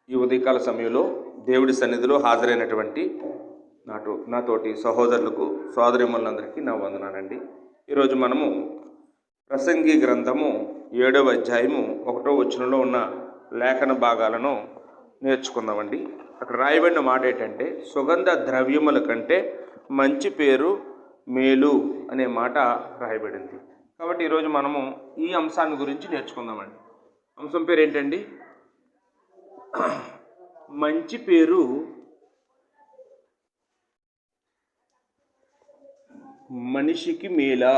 ఈ ఉదయకాల సమయంలో దేవుడి సన్నిధిలో హాజరైనటువంటి నాతోటి సహోదరులకు సోదరిమణులందరికీ నా వందనాలండి. ఈరోజు మనము ప్రసంగి గ్రంథము 7వ అధ్యాయము 1వ వచనంలో ఉన్న లేఖన భాగాలను నేర్చుకుందామండి. అక్కడ రాయబడిన మాట ఏంటంటే, సుగంధ ద్రవ్యముల కంటే మంచి పేరు మేలు అనే మాట రాయబడింది. కాబట్టి ఈరోజు మనము ఈ అంశాన్ని గురించి నేర్చుకుందామండి. అంశం పేరు ఏంటండి? మంచి పేరు మనిషికి మేలా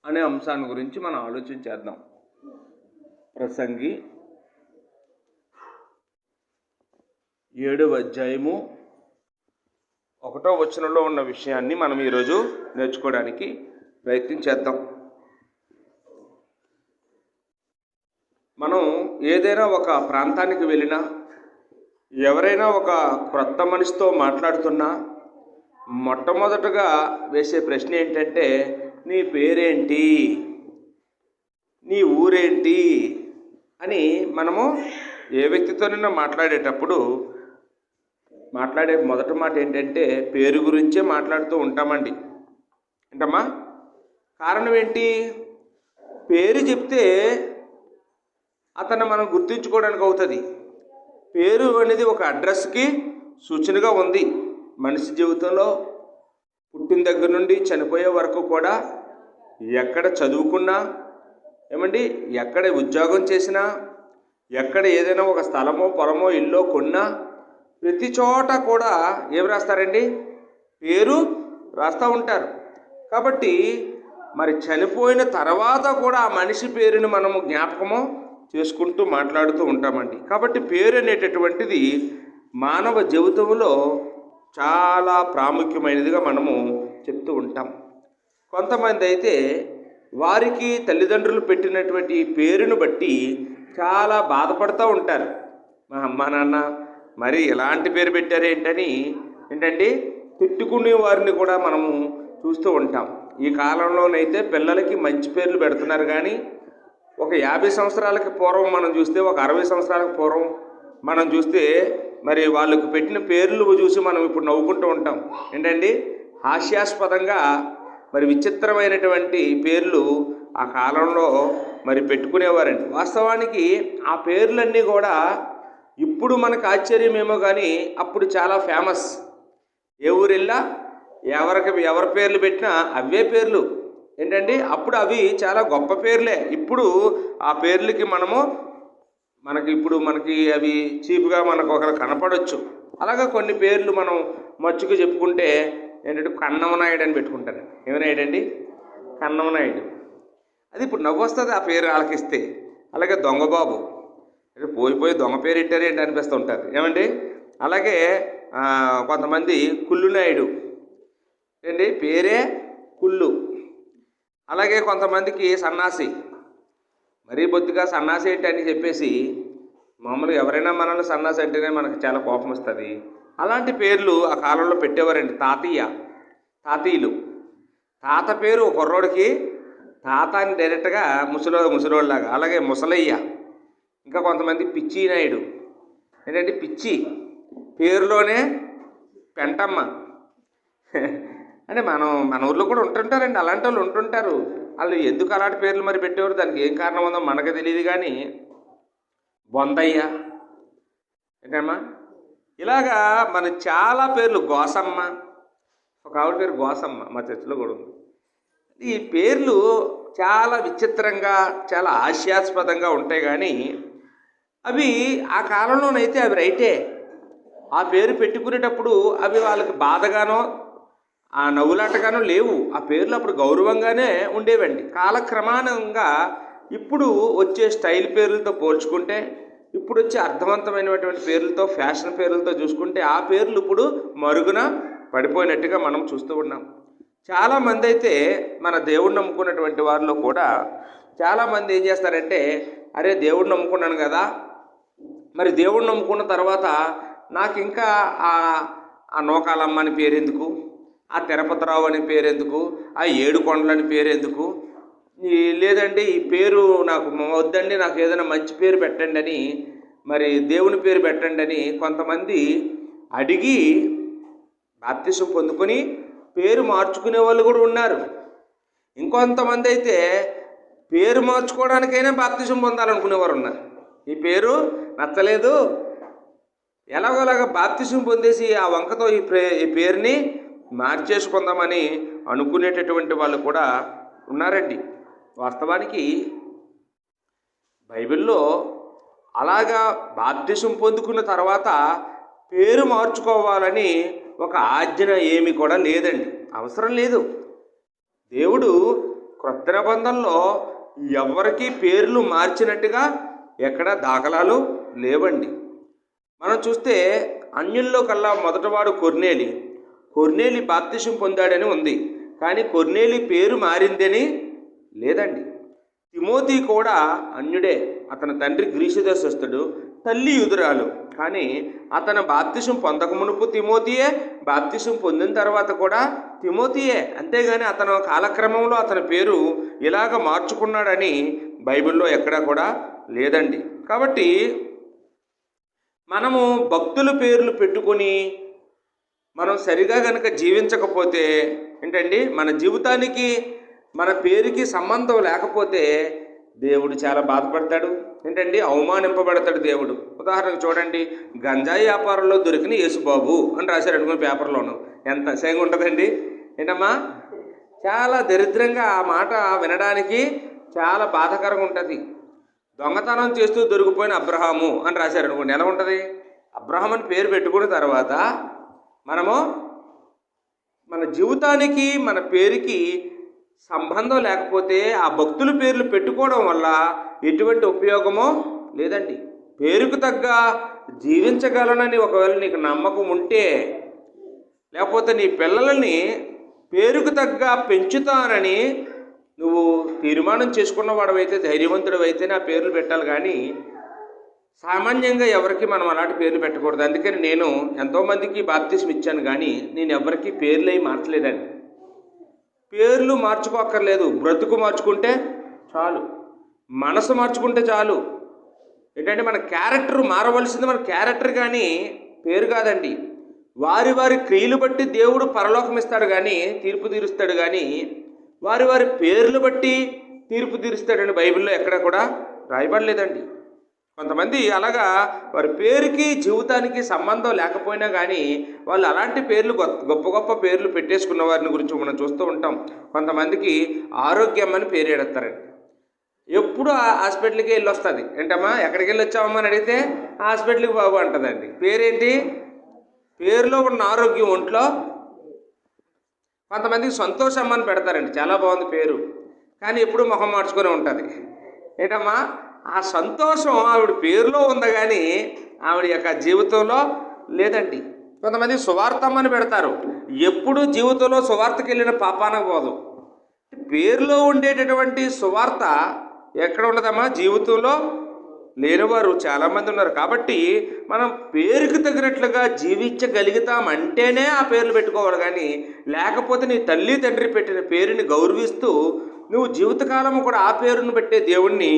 అనే అంశాన్ని గురించి మనం ఆలోచన చేద్దాం. ప్రసంగి 7వ అధ్యాయము 1వ వచనంలో ఉన్న విషయాన్ని మనం ఈరోజు నేర్చుకోవడానికి ప్రయత్నం చేద్దాం. మనం ఏదైనా ఒక ప్రాంతానికి వెళ్ళినా, ఎవరైనా ఒక క్రొత్త మనిషితో మాట్లాడుతున్నా మొట్టమొదటగా వేసే ప్రశ్న ఏంటంటే, నీ పేరేంటి, నీ ఊరేంటి అని మనము ఏ వ్యక్తితోనైనా మాట్లాడేటప్పుడు మాట్లాడే మొదటి మాట ఏంటంటే పేరు గురించే మాట్లాడుతూ ఉంటామండి. ఏంటమ్మా? కారణం ఏంటి? పేరు చెప్తే అతన్ని మనం గుర్తించుకోవడానికి అవుతుంది. పేరు అనేది ఒక అడ్రస్కి సూచనగా ఉంది. మనిషి జీవితంలో పుట్టిన దగ్గర నుండి చనిపోయే వరకు కూడా ఎక్కడ చదువుకున్నా, ఎక్కడ ఉద్యోగం చేసినా, ఎక్కడ ఏదైనా ఒక స్థలమో పొలమో ఇల్లో కొన్నా, ప్రతి చోట కూడా ఏం రాస్తారండి? పేరు రాస్తూ ఉంటారు. కాబట్టి మరి చనిపోయిన తర్వాత కూడా ఆ మనిషి పేరుని మనము జ్ఞాపకము చేసుకుంటూ మాట్లాడుతూ ఉంటామండి. కాబట్టి పేరు అనేటటువంటిది మానవ జీవితంలో చాలా ప్రాముఖ్యమైనదిగా మనము చెప్తూ ఉంటాం. కొంతమంది అయితే వారికి తల్లిదండ్రులు పెట్టినటువంటి పేరును బట్టి చాలా బాధపడుతూ ఉంటారు. మా అమ్మ నాన్న మరి ఎలాంటి పేరు పెట్టారేంటని తిట్టుకునే వారిని కూడా మనము చూస్తూ ఉంటాం. ఈ కాలంలోనైతే పిల్లలకి మంచి పేర్లు పెడుతున్నారు, కానీ ఒక 50 సంవత్సరాలకి పూర్వం మనం చూస్తే, ఒక 60 సంవత్సరాలకు పూర్వం మనం చూస్తే మరి వాళ్ళకు పెట్టిన పేర్లు చూసి మనం ఇప్పుడు నవ్వుకుంటూ ఉంటాం. హాస్యాస్పదంగా మరి విచిత్రమైనటువంటి పేర్లు ఆ కాలంలో మరి పెట్టుకునేవారండి. వాస్తవానికి ఆ పేర్లన్నీ కూడా ఇప్పుడు మనకు ఆశ్చర్యమేమో కానీ అప్పుడు చాలా ఫేమస్. ఏ ఊరెళ్ళా ఎవరి పేర్లు పెట్టినా అవే పేర్లు. అప్పుడు అవి చాలా గొప్ప పేర్లే. ఇప్పుడు ఆ పేర్లకి మనకి అవి చీప్గా మనకు ఒకరు కనపడవచ్చు. అలాగా కొన్ని పేర్లు మనం మచ్చుకు చెప్పుకుంటే కన్నమనాయుడు అని పెట్టుకుంటారు. ఏమనాయుడండి? కన్నమనాయుడు. అది ఇప్పుడు నవ్వు వస్తుంది ఆ పేరు ఆలకిస్తే. అలాగే దొంగబాబు, పోయి దొంగ పేరు ఇట్టారు ఏంటి అనిపిస్తూ ఉంటారు. అలాగే కొంతమంది కుళ్ళునాయుడు, పేరే కుళ్ళు. అలాగే కొంతమందికి సన్నాసి, మరీ బొత్తిగా సన్నాసి ఏంటి అని చెప్పేసి మామూలుగా ఎవరైనా మనల్ని సన్నాసి అంటేనే మనకు చాలా కోపం వస్తుంది. అలాంటి పేర్లు ఆ కాలంలో పెట్టేవారండి. తాతయ్యలు. తాత పేరు కుర్రోడికి తాత అని డైరెక్ట్గా ముసలోళ్ళలాగా. అలాగే ముసలయ్య. ఇంకా కొంతమంది పిచ్చి నాయుడు. పిచ్చి పేరులోనే పెంటమ్మ. మన ఊర్లో కూడా ఉంటుంటారండి, అలాంటి వాళ్ళు ఉంటుంటారు. వాళ్ళు ఎందుకు అలాంటి పేర్లు మరి పెట్టేవారు, దానికి ఏం కారణం ఉందో మనకు తెలియదు. కానీ బొందయ్య ఇలాగా మన చాలా పేర్లు. గోసమ్మ, ఒక ఆవిడ పేరు గోసమ్మ, మా చర్చిలో కూడా ఉంది. ఈ పేర్లు చాలా విచిత్రంగా, చాలా హాస్యాస్పదంగా ఉంటాయి. కానీ అవి ఆ కాలంలోనైతే అవి రైటే. ఆ పేరు పెట్టుకునేటప్పుడు అవి వాళ్ళకి బాధగానో ఆ నవ్వులాటగానో లేవు. ఆ పేర్లు అప్పుడు గౌరవంగానే ఉండేవండి. కాలక్రమానంగా ఇప్పుడు వచ్చే స్టైల్ పేర్లతో పోల్చుకుంటే, ఇప్పుడు వచ్చే అర్థవంతమైనటువంటి పేర్లతో, ఫ్యాషన్ పేర్లతో చూసుకుంటే ఆ పేర్లు ఇప్పుడు మరుగున పడిపోయినట్టుగా మనం చూస్తూ ఉన్నాం. చాలామంది అయితే మన దేవుడిని నమ్ముకున్నటువంటి వారిలో కూడా చాలామంది ఏం చేస్తారంటే, అరే దేవుడిని నమ్ముకున్నాను కదా, మరి దేవుడిని నమ్ముకున్న తర్వాత నాకు ఇంకా ఆ నూకాలమ్మ అని పేరెందుకు, ఆ తిరుపతిరావు అని పేరెందుకు, ఆ 7 కొండలని పేరెందుకు, లేదండి ఈ పేరు నాకు వద్దండి, నాకు ఏదైనా మంచి పేరు పెట్టండి అని, మరి దేవుని పేరు పెట్టండి అని కొంతమంది అడిగి బాప్తిసం పొందుకొని పేరు మార్చుకునే వాళ్ళు కూడా ఉన్నారు. ఇంకొంతమంది అయితే పేరు మార్చుకోవడానికైనా బాప్తిసం పొందాలనుకునేవారు ఉన్నారు. ఈ పేరు నచ్చలేదు, ఎలాగోలాగా బాప్తిసం పొందేసి ఆ వంకతో ఈ పేరుని మార్చేసుకుందామని అనుకునేటటువంటి వాళ్ళు కూడా ఉన్నారండి. వాస్తవానికి బైబిల్లో అలాగా బాప్తిసం పొందుకున్న తర్వాత పేరు మార్చుకోవాలని ఒక ఆజ్ఞ ఏమి కూడా లేదండి, అవసరం లేదు. దేవుడు క్రొత్త నిబంధనలో ఎవరికి పేర్లు మార్చినట్టుగా ఎక్కడ దాఖలాలు లేవండి. మనం చూస్తే అన్యుల్లో కల్లా మొదటివాడు కొర్నేలి బాప్తిసం పొందాడని ఉంది, కానీ కొర్నేలి పేరు మారిందని లేదండి. తిమోతి కూడా అన్యుడే, అతని తండ్రి గ్రీసు దేశస్థుడు, తల్లి యూదురాలు. కానీ అతను బాప్తిసం పొందక మునుపు తిమోతియే, బాప్తిసం పొందిన తర్వాత కూడా తిమోతియే. అంతేగాని అతను కాలక్రమంలో అతని పేరు ఇలాగ మార్చుకున్నాడని బైబిల్లో ఎక్కడా కూడా లేదండి. కాబట్టి మనము భక్తుల పేర్లు పెట్టుకొని మనం సరిగా కనుక జీవించకపోతే ఏంటండి, మన జీవితానికి మన పేరుకి సంబంధం లేకపోతే దేవుడు చాలా బాధపడతాడు. ఏంటండి, అవమానింపబడతాడు దేవుడు. ఉదాహరణకు చూడండి, గంజాయి వ్యాపారంలో దొరికిన యేసుబాబు అని రాశారు అనుకుని పేపర్లోను. ఎంత అసహ్యంగా ఉంటుందండి. ఏంటమ్మా, చాలా దరిద్రంగా ఆ మాట వినడానికి చాలా బాధాకరంగా ఉంటుంది. దొంగతనం చేస్తూ దొరికిపోయిన అబ్రహాము అని రాశారు అనుకోండి, ఎలా ఉంటుంది? అబ్రహాం అని పేరు పెట్టుకున్న తర్వాత మనము మన జీవితానికి మన పేరుకి సంబంధం లేకపోతే ఆ భక్తుల పేర్లు పెట్టుకోవడం వల్ల ఎటువంటి ఉపయోగమో లేదండి. పేరుకు తగ్గ జీవించగలనని ఒకవేళ నీకు నమ్మకం ఉంటే, లేకపోతే నీ పిల్లలని పేరుకు తగ్గ పెంచుతానని నువ్వు తీర్మానం చేసుకున్నవాడవైతే, ధైర్యవంతుడు అయితే నా పేర్లు పెట్టాలి. కానీ సామాన్యంగా ఎవరికి మనం అలాంటి పేర్లు పెట్టకూడదు. అందుకని నేను ఎంతోమందికి బాప్తిసం ఇచ్చాను, కానీ నేను ఎవరికి పేర్లు అవి మార్చలేదండి. పేర్లు మార్చుకోక్కర్లేదు, బ్రతుకు మార్చుకుంటే చాలు, మనసు మార్చుకుంటే చాలు. ఏంటంటే మన క్యారెక్టర్ మారవలసింది మన క్యారెక్టర్, కానీ పేరు కాదండి. వారి వారి క్రియలు బట్టి దేవుడు పరలోకం ఇస్తాడు కానీ, తీర్పు తీరుస్తాడు. కానీ వారి వారి పేర్లు బట్టి తీర్పు తీరుస్తాడని బైబిల్లో ఎక్కడ కూడా రాయబడలేదండి. కొంతమంది అలాగా వారి పేరుకి జీవితానికి సంబంధం లేకపోయినా కానీ వాళ్ళు అలాంటి పేర్లు, గొప్ప గొప్ప పేర్లు పెట్టేసుకున్న వారిని గురించి మనం చూస్తూ ఉంటాం. కొంతమందికి ఆరోగ్యం అని పేరు ఎడతారండి. ఎప్పుడు ఆ హాస్పిటల్కి వెళ్ళి వస్తుంది. ఏంటమ్మా ఎక్కడికి వెళ్ళి వచ్చామమ్మా అని అడిగితే హాస్పిటల్కి బాబు అంటుందండి. పేరేంటి? పేరులో ఉన్న ఆరోగ్యం ఒంట్లో. కొంతమందికి సంతోషమ్మ అని పెడతారండి, చాలా బాగుంది పేరు, కానీ ఎప్పుడు మొహం మార్చుకొని ఉంటుంది. ఏంటమ్మా, ఆ సంతోషం ఆవిడ పేరులో ఉంది కానీ ఆవిడ యొక్క జీవితంలో లేదండి. కొంతమంది సువార్తమ్మని పెడతారు, ఎప్పుడు జీవితంలో సువార్తకి వెళ్ళిన పాపాన పోదు. పేరులో ఉండేటటువంటి సువార్త ఎక్కడ ఉండదమ్మా? జీవితంలో లేనివారు చాలామంది ఉన్నారు. కాబట్టి మనం పేరుకు తగినట్లుగా జీవించగలుగుతామంటేనే ఆ పేర్లు పెట్టుకోవాలి. కానీ లేకపోతే నీ తల్లి తండ్రి పెట్టిన పేరుని గౌరవిస్తూ నువ్వు జీవితకాలం కూడా ఆ పేరును పెట్టే దేవుణ్ణి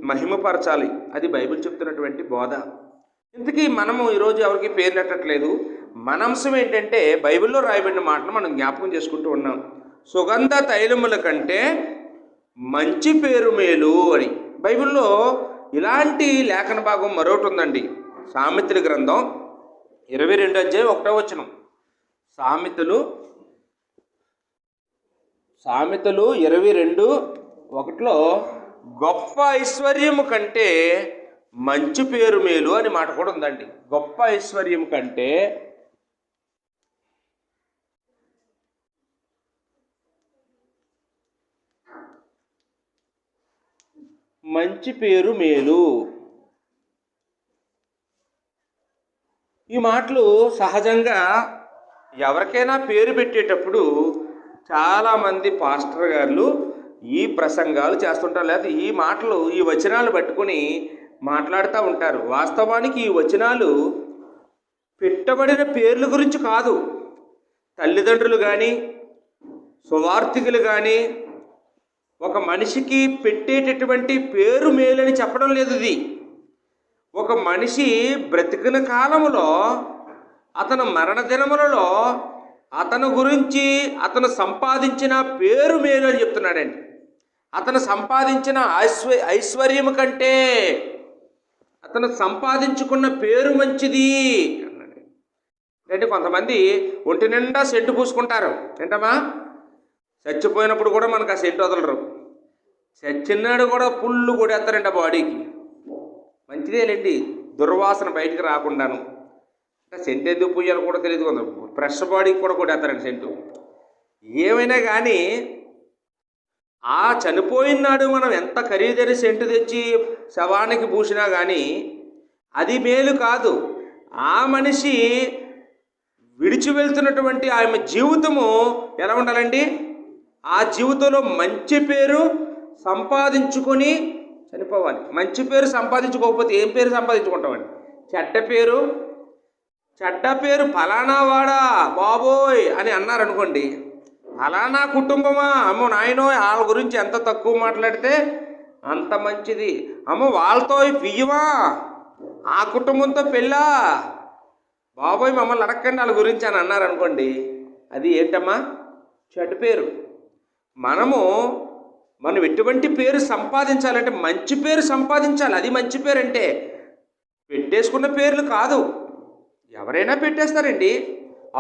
మహిమపరచాలి. అది బైబిల్ చెప్తున్నటువంటి బోధ. ఇంతకీ మనము ఈరోజు ఎవరికి పేర్లు పెట్టట్లేదు. మన అంశం ఏంటంటే బైబిల్లో రాయబడిన మాటను మనం జ్ఞాపకం చేసుకుంటూ ఉన్నాం. సుగంధ తైలముల కంటే మంచి పేరు మేలు అని బైబిల్లో ఇలాంటి లేఖన భాగం మరొకటి ఉందండి. సామెతల గ్రంథం 22 అధ్యాయం 1వ వచనం. సామెతలు 22:1 గొప్ప ఐశ్వర్యము కంటే మంచి పేరు మేలు అని మాట కూడా ఉందండి. గొప్ప ఐశ్వర్యం కంటే మంచి పేరు మేలు. ఈ మాటలు సహజంగా ఎవరికైనా పేరు పెట్టేటప్పుడు చాలామంది పాస్టర్ గారు ఈ ప్రసంగాలు చేస్తుంటారు, లేదా ఈ మాటలు, ఈ వచనాలు పట్టుకొని మాట్లాడుతూ ఉంటారు. వాస్తవానికి ఈ వచనాలు పెట్టబడిన పేర్ల గురించి కాదు. తల్లిదండ్రులు కానీ, సువార్థికులు కానీ, ఒక మనిషికి పెట్టేటటువంటి పేరు మేలని చెప్పడం లేదు ఇది. ఒక మనిషి బ్రతికిన కాలములో, అతను మరణ దినములలో అతను గురించి అతను సంపాదించిన పేరు మేలు అని చెప్తున్నాడండి. అతను సంపాదించిన ఐశ్వర్యము కంటే అతను సంపాదించుకున్న పేరు మంచిది అన్నాడు. అంటే కొంతమంది ఒంటి నిండా సెంటు పూసుకుంటారు. ఏంటమ్మా, చచ్చిపోయినప్పుడు కూడా మనకు ఆ సెంటు వదలరు. చచ్చినాడు కూడా పుల్లు కొడేస్తారంట బాడీకి. మంచిదేలేండి, దుర్వాసన బయటికి రాకుండాను. అంటే సెంటు ఎందుకు పూయాలో కూడా తెలియదు. కొందరు ఫ్రెష్ బాడీకి కూడా కొడేస్తారండి సెంటు. ఏమైనా కానీ ఆ చనిపోయిన నాడు మనం ఎంత ఖరీదైన సెంటు తెచ్చి శవానికి పూసినా కానీ అది మేలు కాదు. ఆ మనిషి విడిచి వెళ్తున్నటువంటి ఆమె జీవితము ఎలా ఉండాలండి? ఆ జీవితంలో మంచి పేరు సంపాదించుకొని చనిపోవాలి. మంచి పేరు సంపాదించుకోకపోతే ఏం పేరు సంపాదించుకుంటామండి? చెడ్డ పేరు ఫలానా వాడా బాబోయ్ అని అన్నారనుకోండి, ఫలానా కుటుంబమా, అమ్మో నాయనో వాళ్ళ గురించి ఎంత తక్కువ మాట్లాడితే అంత మంచిది, అమ్మో వాళ్ళతో పియ్యమా, ఆ కుటుంబంతో పెళ్ళా, బాబోయ్ మమ్మల్ని అడగండి వాళ్ళ గురించి అని అన్నారనుకోండి, అది ఏంటమ్మా? చెడ్డ పేరు. మనం ఎటువంటి పేరు సంపాదించాలంటే మంచి పేరు సంపాదించాలి. అది మంచి పేరు అంటే పెట్టేసుకున్న పేర్లు కాదు. ఎవరైనా పెట్టేస్తారండి.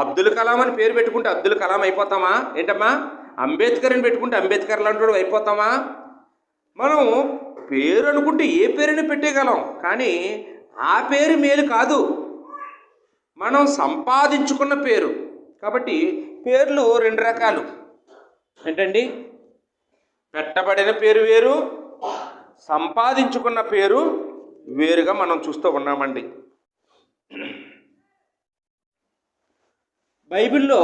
అబ్దుల్ కలాం అని పేరు పెట్టుకుంటే అబ్దుల్ కలాం అయిపోతామా? ఏంటమ్మా, అంబేద్కర్ అని పెట్టుకుంటే అంబేద్కర్ లాంటి అయిపోతామా? మనం పేరు అనుకుంటే ఏ పేరుని పెట్టేయగలం, కానీ ఆ పేరు మేలు కాదు, మనం సంపాదించుకున్న పేరు. కాబట్టి పేర్లు రెండు రకాలు. ఏంటండి? పెట్టబడిన పేరు వేరు, సంపాదించుకున్న పేరు వేరుగా మనం చూస్తూ ఉన్నామండి. బైబిల్లో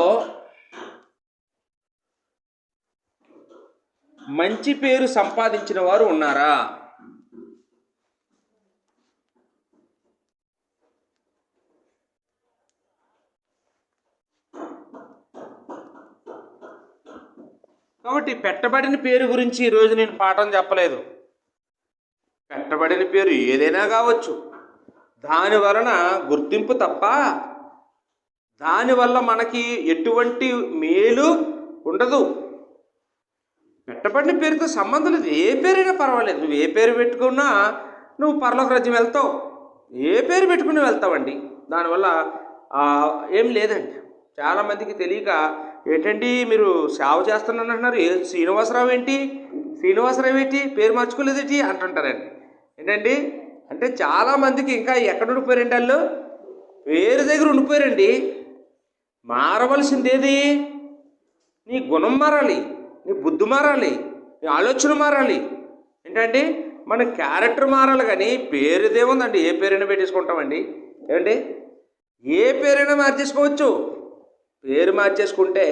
మంచి పేరు సంపాదించిన వారు ఉన్నారా? కాబట్టి పెట్టబడిన పేరు గురించి ఈరోజు నేను పాఠం చెప్పలేదు. పెట్టబడిన పేరు ఏదైనా కావచ్చు, దాని వలన గుర్తింపు తప్ప దానివల్ల మనకి ఎటువంటి మేలు ఉండదు. పెట్టబడిన పేరుతో సంబంధం లేదు. ఏ పేరైనా పర్వాలేదు. నువ్వు ఏ పేరు పెట్టుకున్నా నువ్వు పరలోక రాజ్యం వెళ్తావు. ఏ పేరు పెట్టుకుని వెళ్తావండి. దానివల్ల ఏం లేదండి. చాలామందికి తెలియక, ఏంటండి మీరు సేవ చేస్తున్నాను అంటున్నారు, శ్రీనివాసరావు ఏంటి పేరు మార్చుకోలేదేంటి అంటుంటారండి. ఏంటండి అంటే చాలామందికి ఇంకా ఎక్కడ ఉండిపోయారండి, వాళ్ళు పేరు దగ్గర ఉండిపోయారండి. మారవలసింది ఏది? నీ గుణం మారాలి, నీ బుద్ధి మారాలి, నీ ఆలోచన మారాలి. ఏంటండి మన క్యారెక్టర్ మారాలి, కానీ పేరుదేముందండి? ఏ పేరైనా పెట్టేసుకుంటామండి. ఏమండి ఏ పేరైనా మార్చేసుకోవచ్చు. పేరు మార్చేసుకుంటే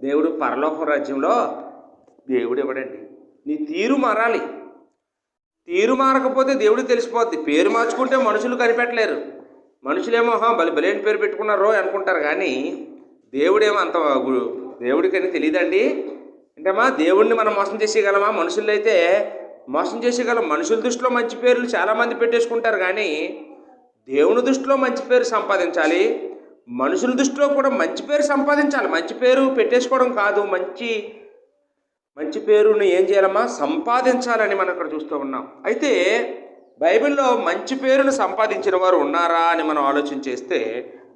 దేవుడు పరలోక రాజ్యంలో దేవుడు ఇవ్వడండి. నీ తీరు మారాలి. తీరు మారకపోతే దేవుడికి తెలిసిపోద్ది. పేరు మార్చుకుంటే మనుషులు కనిపెట్టలేరు. మనుషులేమో బలేని పేరు పెట్టుకున్నారో అనుకుంటారు, కానీ దేవుడేమో అంత దేవుడికని తెలియదండి. అంటేమా దేవుడిని మనం మోసం చేసేయగలమా? మనుషులు అయితే మోసం చేసేయగలం. మనుషుల దృష్టిలో మంచి పేర్లు చాలామంది పెట్టేసుకుంటారు, కానీ దేవుని దృష్టిలో మంచి పేరు సంపాదించాలి. మనుషుల దృష్టిలో కూడా మంచి పేరు సంపాదించాలి. మంచి పేరు పెట్టేసుకోవడం కాదు, మంచి పేరుని ఏం చేయాలమ్మా? సంపాదించాలని మనం ఇక్కడ చూస్తూ ఉన్నాం. అయితే బైబిల్లో మంచి పేరును సంపాదించిన వారు ఉన్నారా అని మనం ఆలోచన చేస్తే,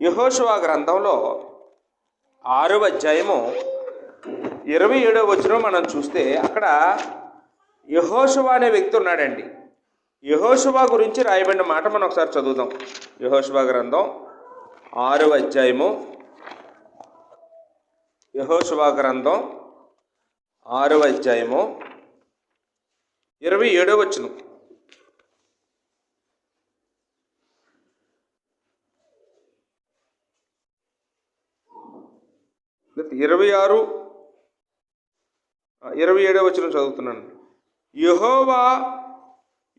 యెహోషువ గ్రంథంలో 6వ అధ్యాయము 27వ వచనం మనం చూస్తే అక్కడ యెహోషువ అనే వ్యక్తి ఉన్నాడండి. యెహోషువ గురించి రాయబడిన మాట మనం ఒకసారి చదువుదాం. యెహోషువ గ్రంథం 6వ అధ్యాయము, యెహోషువ గ్రంథం 6వ అధ్యాయము 27వ వచనం. 27వ వచనం చదువుతున్నాను.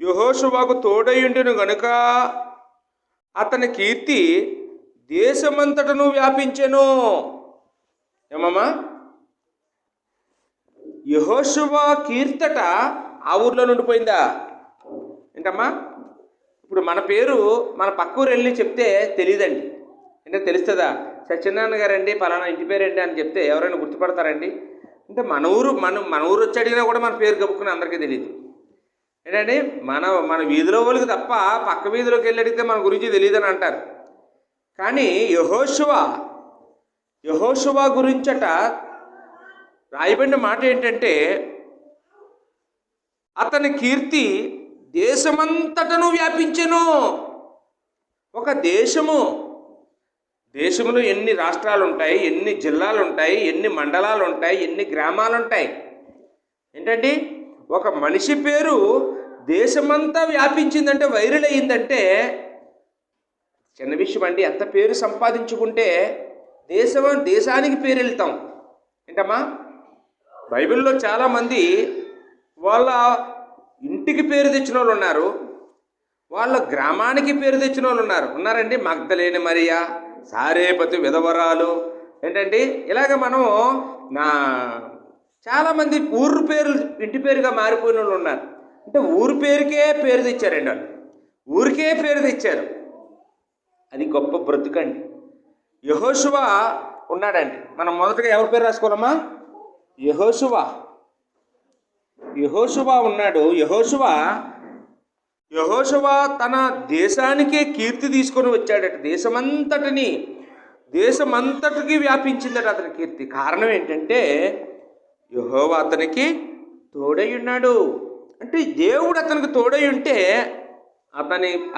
యెహోషువకు తోడయుండును గనుక అతని కీర్తి దేశమంతటను వ్యాపించెను. ఏమమ్మా? యెహోషువ కీర్తట ఆ ఊర్లో నుండి పోయిందా ఏంటమ్మా? ఇప్పుడు మన పేరు మన పక్క ఊరు వెళ్ళి చెప్తే తెలియదండి. అంటే తెలుస్తుందా? సత్యనారాయణ గారండి పలానా ఇంటి పేరండి అని చెప్తే ఎవరైనా గుర్తుపడతారండి? అంటే మన ఊరు వచ్చి అడిగినా కూడా మన పేరు కప్పుకుని అందరికీ తెలియదు. ఏంటంటే మన వీధిలో వాళ్ళకి తప్ప పక్క వీధిలోకి వెళ్ళి అడిగితే మన గురించి తెలియదని అంటారు. కానీ యెహోషువ గురించట రాయబడిన మాట ఏంటంటే, అతని కీర్తి దేశమంతటను వ్యాపించెను. ఒక దేశంలో ఎన్ని రాష్ట్రాలు ఉంటాయి, ఎన్ని జిల్లాలు ఉంటాయి, ఎన్ని మండలాలు ఉంటాయి, ఎన్ని గ్రామాలు ఉంటాయి. ఏంటండి, ఒక మనిషి పేరు దేశమంతా వ్యాపించిందంటే, వైరల్ అయ్యిందంటే చిన్న విషయం అండి. ఎంత పేరు సంపాదించుకుంటే దేశానికి పేరు వెళ్తాం. ఏంటమ్మా, బైబిల్లో చాలామంది వాళ్ళ ఇంటికి పేరు తెచ్చిన వాళ్ళు ఉన్నారు, వాళ్ళ గ్రామానికి పేరు తెచ్చిన వాళ్ళు ఉన్నారండి. మగ్దలేని మరియా, సారేపతి విధవరాలు, ఏంటండి ఇలాగ మనము చాలామంది ఊరు పేరు ఇంటి పేరుగా మారిపోయిన వాళ్ళు ఉన్నారు. అంటే ఊరు పేరుకే పేరు తెచ్చారండి వాళ్ళు, ఊరికే పేరు తెచ్చారు. అది గొప్ప బ్రతుకండి. యెహోషువ ఉన్నాడండి. మనం మొదటగా ఎవరి పేరు రాసుకోవాలమ్మా? యెహోషువ ఉన్నాడు. యెహోషువ తన దేశానికే కీర్తి తీసుకొని వచ్చాడట. దేశమంతటికి వ్యాపించిందట అతని కీర్తి. కారణం ఏంటంటే యెహోవా అతనికి తోడై ఉన్నాడు. అంటే దేవుడు అతనికి తోడై ఉంటే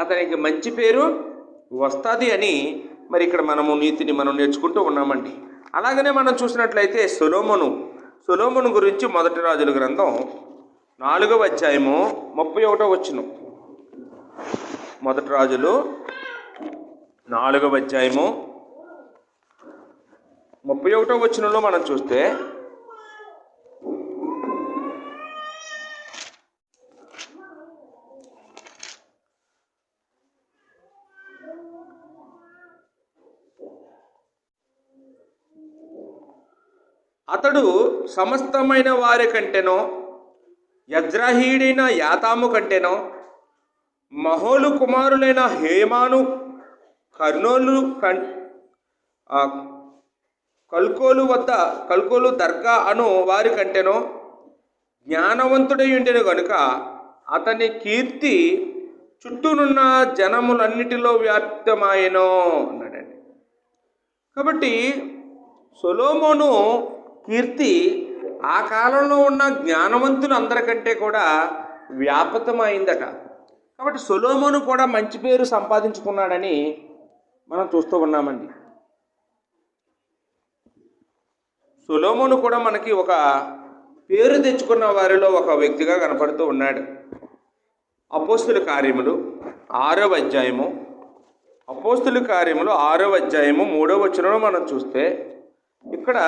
అతనికి మంచి పేరు వస్తుంది అని మరి ఇక్కడ నీతిని మనం నేర్చుకుంటూ ఉన్నామండి. అలాగనే మనం చూసినట్లయితే సొలొమోను గురించి మొదటి రాజుల గ్రంథం 4వ అధ్యాయము 31వ వచనం. మొదటి రాజులు 4వ అధ్యాయము 31వ వచనంలో మనం చూస్తే, అతడు సమస్తమైన వారి కంటేనో, యజ్రాహీడైన యాతాము కంటేనో, మహోలు కుమారులైన హేమాను, కర్నోలు కల్కోలు దర్గా అను వారి కంటేనో జ్ఞానవంతుడై ఉండెను గనుక అతని కీర్తి చుట్టూనున్న జనములన్నిటిలో వ్యాప్తమాయెను అన్నాడండి. కాబట్టి సొలొమోను కీర్తి ఆ కాలంలో ఉన్న జ్ఞానవంతులు అందరికంటే కూడా వ్యాపకమైందట. కాబట్టి సొలొమోను కూడా మంచి పేరు సంపాదించుకున్నాడని మనం చూస్తూ ఉన్నామండి. సొలొమోను కూడా మనకి ఒక పేరు తెచ్చుకున్న వారిలో ఒక వ్యక్తిగా కనపడుతూ ఉన్నాడు. అపోస్తుల కార్యములు 6వ అధ్యాయము 3వ వచనంలో మనం చూస్తే, ఇక్కడ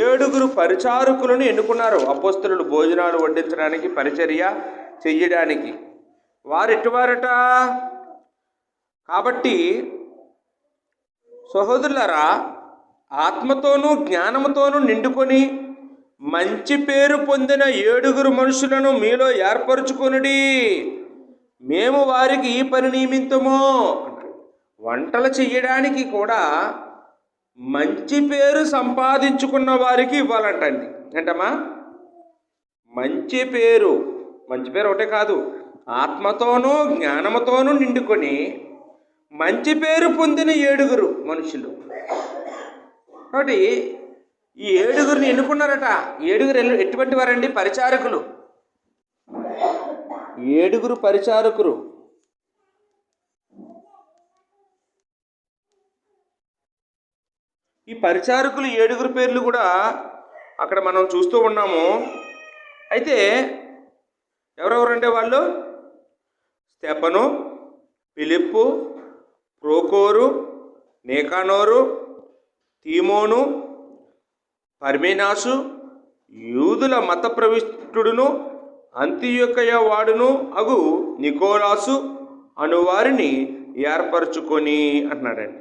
7 పరిచారకులను ఎన్నుకున్నారు అపోస్తలులు భోజనాలు వడ్డించడానికి, పరిచర్య చెయ్యడానికి. వారెట్టువారట? కాబట్టి సహోదరులారా, ఆత్మతోనూ జ్ఞానముతోనూ నిండుకొని మంచి పేరు పొందిన 7 మనుషులను మీలో ఏర్పరచుకొనుడి. మేము వారికి ఈ పని నియమింతుము. వంటలు చెయ్యడానికి కూడా మంచి పేరు సంపాదించుకున్న వారికి ఇవ్వాలంటండి. ఏంటమ్మా? మంచి పేరు ఒకటే కాదు, ఆత్మతోనూ జ్ఞానముతోనూ నిండుకొని మంచి పేరు పొందిన 7 మనుషులు. కాబట్టి ఈ 7 ఎన్నుకున్నారట. 7 ఎటువంటి వారండి? పరిచారకులు. 7 పరిచారకులు. ఈ పరిచారకులు 7 పేర్లు కూడా అక్కడ మనం చూస్తూ ఉన్నాము. అయితే ఎవరెవరంటే వాళ్ళు? స్తెఫను, ఫిలిప్పు, ప్రోకోరు, నీకానోరు, తీమోను, పర్మేనాసు, యూదుల మత ప్రవిష్టుడును అంతియొకయ వాడును అగు నికోలాసు అను వారిని ఏర్పరచుకొని అంటున్నాడండి.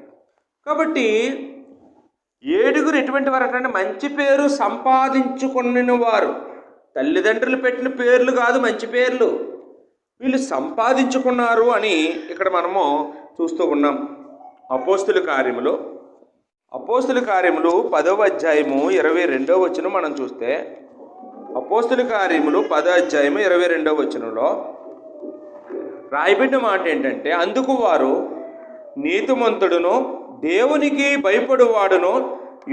కాబట్టి ఏడుగురు ఎటువంటి వారు అంటే మంచి పేరు సంపాదించుకున్న వారు. తల్లిదండ్రులు పెట్టిన పేర్లు కాదు మంచి పేర్లు, వీళ్ళు సంపాదించుకున్నారు అని ఇక్కడ మనము చూస్తూ ఉన్నాం. అపోస్తుల కార్యములు 10వ అధ్యాయము 22వ వచనం మనం చూస్తే, అపోస్తుల కార్యములు 10వ అధ్యాయము 22వ వచనంలో రాయబడిన మాట ఏంటంటే, అందుకు వారు నీతిమంతుడును దేవునికి భయపడువాడును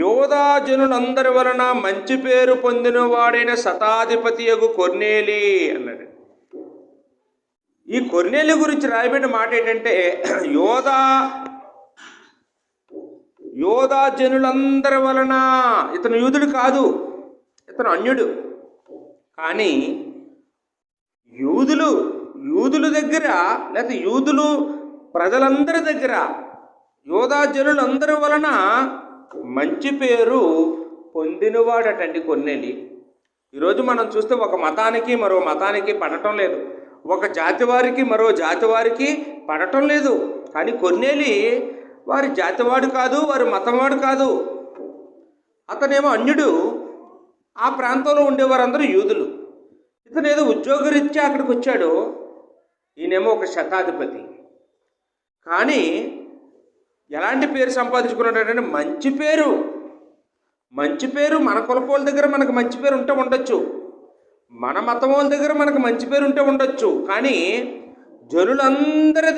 యోధా జనులందరి వలన మంచి పేరు పొందిన వాడైన శతాధిపతియగు కొర్నేలి అన్నాడు. ఈ కొర్నేలి గురించి రాయబడిన మాట ఏంటంటే, యోధా జనులందరి వలన. ఇతను యూదుడు కాదు, ఇతను అన్యుడు. కానీ యూదుల దగ్గర, లేకపోతే యూదులు ప్రజలందరి దగ్గర యోధా జనులందరి వలన మంచి పేరు పొందినవాడటండి కొర్నేలి. ఈరోజు మనం చూస్తే ఒక మతానికి మరో మతానికి పడటం లేదు, ఒక జాతి వారికి మరో జాతి వారికి పడటం లేదు. కానీ కొర్నేలి వారి జాతివాడు కాదు, వారి మతంవాడు కాదు. అతనేమో అన్యుడు, ఆ ప్రాంతంలో ఉండేవారందరూ యూదులు. ఇతను ఏదో ఉద్యోగరీత్యా అక్కడికి వచ్చాడు, ఈయనేమో ఒక శతాధిపతి. కానీ ఎలాంటి పేరు సంపాదించుకున్నాడంటే మంచి పేరు. మన కులపోల దగ్గర మనకు మంచి పేరు ఉంటే ఉండొచ్చు, మన మతం వాళ్ళ దగ్గర మనకు మంచి పేరు ఉంటే ఉండొచ్చు. కానీ జనులందరి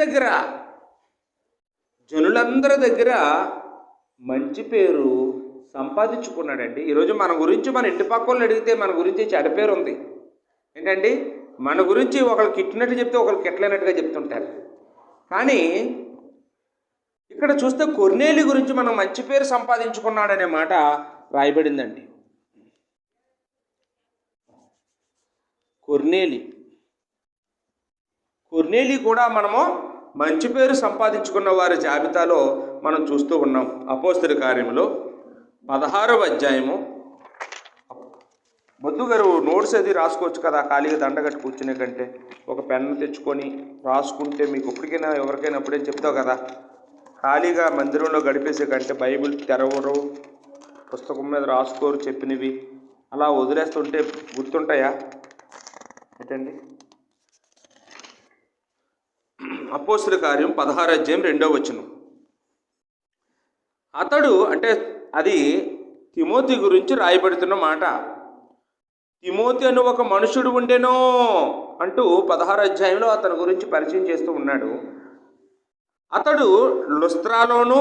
దగ్గర మంచి పేరు సంపాదించుకున్నాడండి. ఈరోజు మన గురించి మన ఇంటి పక్క వాళ్ళు అడిగితే మన గురించి చెడ్డ పేరు ఉంది ఏంటండి. మన గురించి ఒకరికి ఇట్టినట్టు చెప్తే ఒకరికి ఎట్లయినట్టుగా చెప్తుంటారు. కానీ ఇక్కడ చూస్తే కొర్నేలి గురించి మనం మంచి పేరు సంపాదించుకున్నాడనే మాట రాయబడిందండి. కొర్నేలి కూడా మనము మంచి పేరు సంపాదించుకున్న వారి జాబితాలో మనం చూస్తూ ఉన్నాం. అపోస్తుల కార్యములు 16వ అధ్యాయము. బొద్దు గారు నోట్స్ అది రాసుకోవచ్చు కదా, ఖాళీగా దండగట్టు కూర్చునే కంటే ఒక పెన్ను తెచ్చుకొని రాసుకుంటే మీకు ఎప్పటికైనా ఎవరికైనా అప్పుడే చెప్తావు కదా. ఖాళీగా మందిరంలో గడిపేసే కంటే బైబిల్ తెరవరు, పుస్తకం మీద రాసుకోరు, చెప్పినవి అలా వదిలేస్తుంటే గుర్తుంటాయా ఏంటండి. అపోస్తుల కార్యం 16వ అధ్యాయం 2వ వచనం. అతడు అంటే అది తిమోతి గురించి రాయబడుతున్న మాట. తిమోతి అను ఒక మనుషుడు ఉండెనో అంటూ 16వ అధ్యాయంలో అతని గురించి పరిచయం చేస్తూ ఉన్నాడు. అతడు లుస్త్రాలోను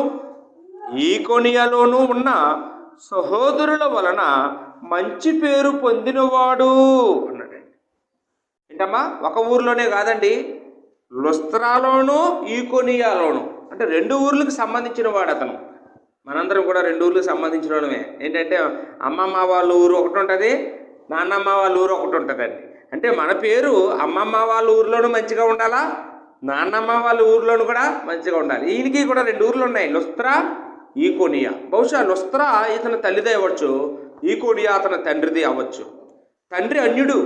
ఈకొనియాలోను ఉన్న సహోదరుల వలన మంచి పేరు పొందినవాడు అన్నాడు. ఏంటమ్మా, ఒక ఊరిలోనే కాదండి, లుస్త్రాలోను ఈకొనియాలోను అంటే 2 ఊర్లకు సంబంధించిన వాడు అతను. మనందరం కూడా 2 ఊర్లకు సంబంధించిన వాళ్ళమే. ఏంటంటే అమ్మమ్మ వాళ్ళ ఊరు ఒకటి ఉంటుంది, నాన్నమ్మ వాళ్ళ ఊరు ఒకటి ఉంటుందండి. అంటే మన పేరు అమ్మమ్మ వాళ్ళ ఊరిలోనూ మంచిగా ఉండాలా, నాన్నమ్మ వాళ్ళ ఊరిలోనూ కూడా మంచిగా ఉండాలి. ఈయనకి కూడా 2 ఊర్లు ఉన్నాయి, లుస్త్రా ఈకోనియా. బహుశా లుస్త్రా ఇతని తల్లిదే అవ్వచ్చు, ఈకోనియా అతని తండ్రిది అవ్వచ్చు. తండ్రి అన్యుడు,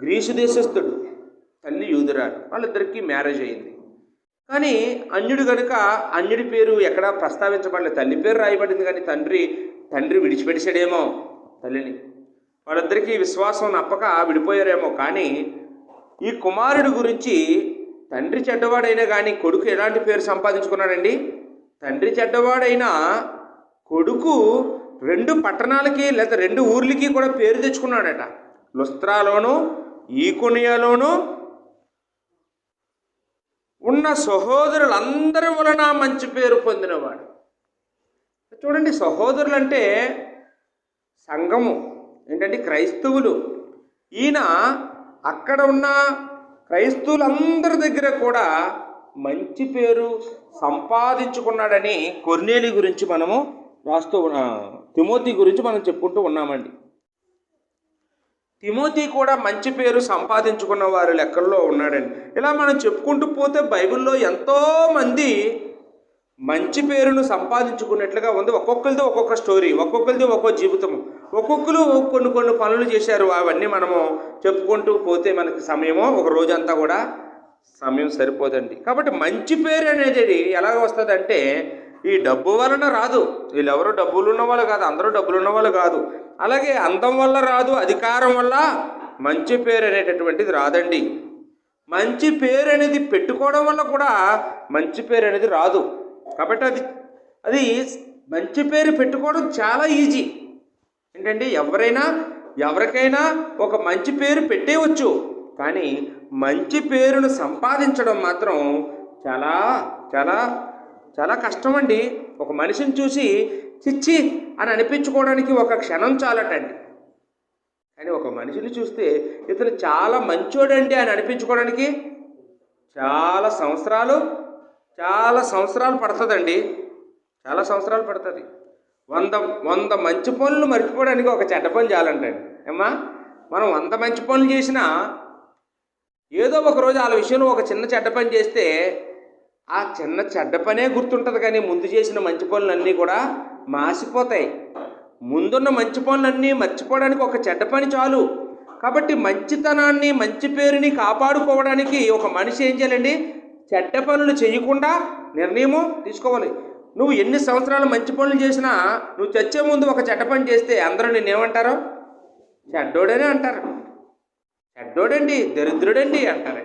గ్రీసు దేశస్థుడు, తల్లి యూదురాలు. వాళ్ళిద్దరికీ మ్యారేజ్ అయింది. కానీ అన్యుడు కనుక అన్యుడి పేరు ఎక్కడా ప్రస్తావించబడలేదు. తల్లి పేరు రాయబడింది, కానీ తండ్రి విడిచిపెడిసాడేమో తల్లిని. వాళ్ళిద్దరికీ విశ్వాసం నప్పక విడిపోయారేమో. కానీ ఈ కుమారుడు గురించి తండ్రి చెడ్డవాడైనా కానీ కొడుకు ఎలాంటి పేరు సంపాదించుకున్నాడండి. తండ్రి చెడ్డవాడైనా కొడుకు 2 పట్టణాలకి లేదా 2 ఊర్లకి కూడా పేరు తెచ్చుకున్నాడట. లుస్త్రాలోను ఈకొనియాలోను ఉన్న సహోదరులందరి వలన మంచి పేరు పొందినవాడు. చూడండి, సహోదరులు అంటే సంఘము ఏంటంటే క్రైస్తవులు. ఈయన అక్కడ ఉన్న క్రైస్తవులందరి దగ్గర కూడా మంచి పేరు సంపాదించుకున్నాడని కొర్నేలి గురించి మనము తిమోతి గురించి మనం చెప్పుకుంటూ ఉన్నామండి. తిమోతి కూడా మంచి పేరు సంపాదించుకున్న వారి లెక్కల్లో ఉన్నాడండి. ఇలా మనం చెప్పుకుంటూ పోతే బైబిల్లో ఎంతోమంది మంచి పేరును సంపాదించుకున్నట్లుగా ఉంది. ఒక్కొక్కరిది ఒక్కొక్క స్టోరీ, ఒక్కొక్కరిది ఒక్కొక్క జీవితము, ఒక్కొక్కరు కొన్ని పనులు చేశారు. అవన్నీ మనము చెప్పుకుంటూ పోతే మనకి సమయము ఒక రోజంతా కూడా సమయం సరిపోదండి. కాబట్టి మంచి పేరు అనేది ఎలాగ వస్తుందంటే ఈ డబ్బు వలన రాదు. వీళ్ళెవరూ డబ్బులు ఉన్నవాళ్ళు కాదు, అందరూ డబ్బులు ఉన్నవాళ్ళు కాదు. అలాగే అందం వల్ల రాదు, అధికారం వల్ల మంచి పేరు అనేటటువంటిది రాదండి. మంచి పేరు అనేది పెట్టుకోవడం వల్ల కూడా మంచి పేరు అనేది రాదు. కాబట్టి అది మంచి పేరు పెట్టుకోవడం చాలా ఈజీ. ఏంటంటే ఎవరికైనా ఒక మంచి పేరు పెట్టేయవచ్చు. కానీ మంచి పేరును సంపాదించడం మాత్రం చాలా చాలా చాలా కష్టం అండి. ఒక మనిషిని చూసి చిచ్చి అని అనిపించుకోవడానికి ఒక క్షణం చాలటండి. కానీ ఒక మనిషిని చూస్తే ఇతను చాలా మంచోడండి అని అనిపించుకోవడానికి చాలా సంవత్సరాలు పడుతుందండి. చాలా సంవత్సరాలు పడుతుంది. 100 మంచి పనులు మర్చిపోవడానికి ఒక చెడ్డ పని చాలంటండి. ఏమ్మా, మనం 100 మంచి పనులు చేసినా ఏదో ఒకరోజు వాళ్ళ విషయంలో ఒక చిన్న చెడ్డ పని చేస్తే ఆ చిన్న చెడ్డ పనే గుర్తుంటుంది. కానీ ముందు చేసిన మంచి పనులన్నీ కూడా మాసిపోతాయి. ముందున్న మంచి పనులన్నీ మర్చిపోవడానికి ఒక చెడ్డ పని చాలు. కాబట్టి మంచితనాన్ని, మంచి పేరుని కాపాడుకోవడానికి ఒక మనిషి ఏం చేయాలండి? చెడ్డ పనులు చేయకుండా నిర్ణయము తీసుకోవాలి. నువ్వు ఎన్ని సంవత్సరాలు మంచి పనులు చేసినా నువ్వు చచ్చే ముందు ఒక చెడ్డ పని చేస్తే అందరూ నిన్నేమంటారు? చెడ్డోడనే అంటారు. చెడ్డోడండి, దరిద్రుడండి అంటారు.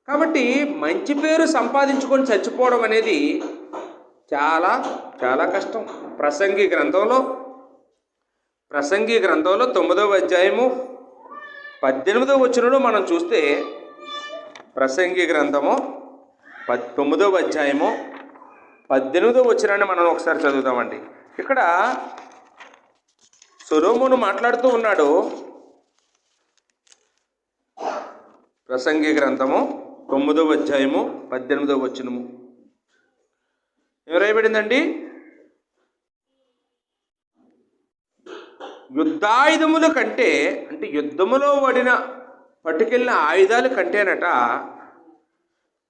కాబట్టి మంచి పేరు సంపాదించుకొని చచ్చిపోవడం అనేది చాలా చాలా కష్టం. ప్రసంగి గ్రంథంలో 9వ అధ్యాయము 18వ వచనంలో మనం చూస్తే, ప్రసంగి గ్రంథము 9వ అధ్యాయము 18వ వచనాన్ని మనం ఒకసారి చదువుదామండి. ఇక్కడ సొలొమోను మాట్లాడుతూ ఉన్నాడు. ప్రసంగి గ్రంథము 9వ అధ్యాయము 18వ వచనము ఎవరైబడిందండి? యుద్ధాయుధముల కంటే, అంటే యుద్ధములో పట్టుకెళ్ళిన ఆయుధాల కంటేనట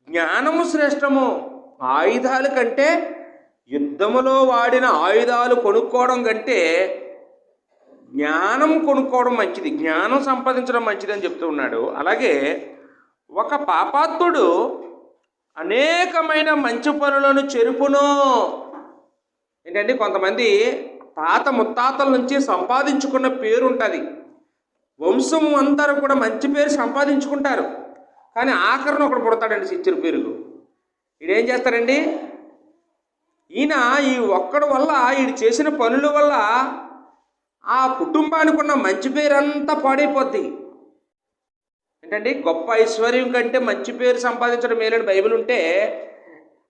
జ్ఞానము శ్రేష్టము. ఆయుధాల కంటే, యుద్ధములో వాడిన ఆయుధాలు కొనుక్కోవడం కంటే జ్ఞానం కొనుక్కోవడం మంచిది, జ్ఞానం సంపాదించడం మంచిది అని చెప్తూ ఉన్నాడు. అలాగే ఒక పాపాత్ముడు అనేకమైన మంచి పనులను చెరుపును. ఏంటంటే కొంతమంది తాత ముత్తాతల నుంచి సంపాదించుకున్న పేరు ఉంటుంది. వంశం అందరూ కూడా మంచి పేరు సంపాదించుకుంటారు. కానీ ఆఖరణ ఒకడు పుడతాడండి చిచ్చురు పేరుకు. ఈడేం చేస్తారండి? ఈయన ఈ ఒక్కడి వల్ల, ఈడు చేసిన పనుల వల్ల ఆ కుటుంబానికి ఉన్న మంచి పేరు అంతా పాడైపోద్ది. ఏంటండి, గొప్ప ఐశ్వర్యం కంటే మంచి పేరు సంపాదించడం మేలని బైబిల్ ఉంటే,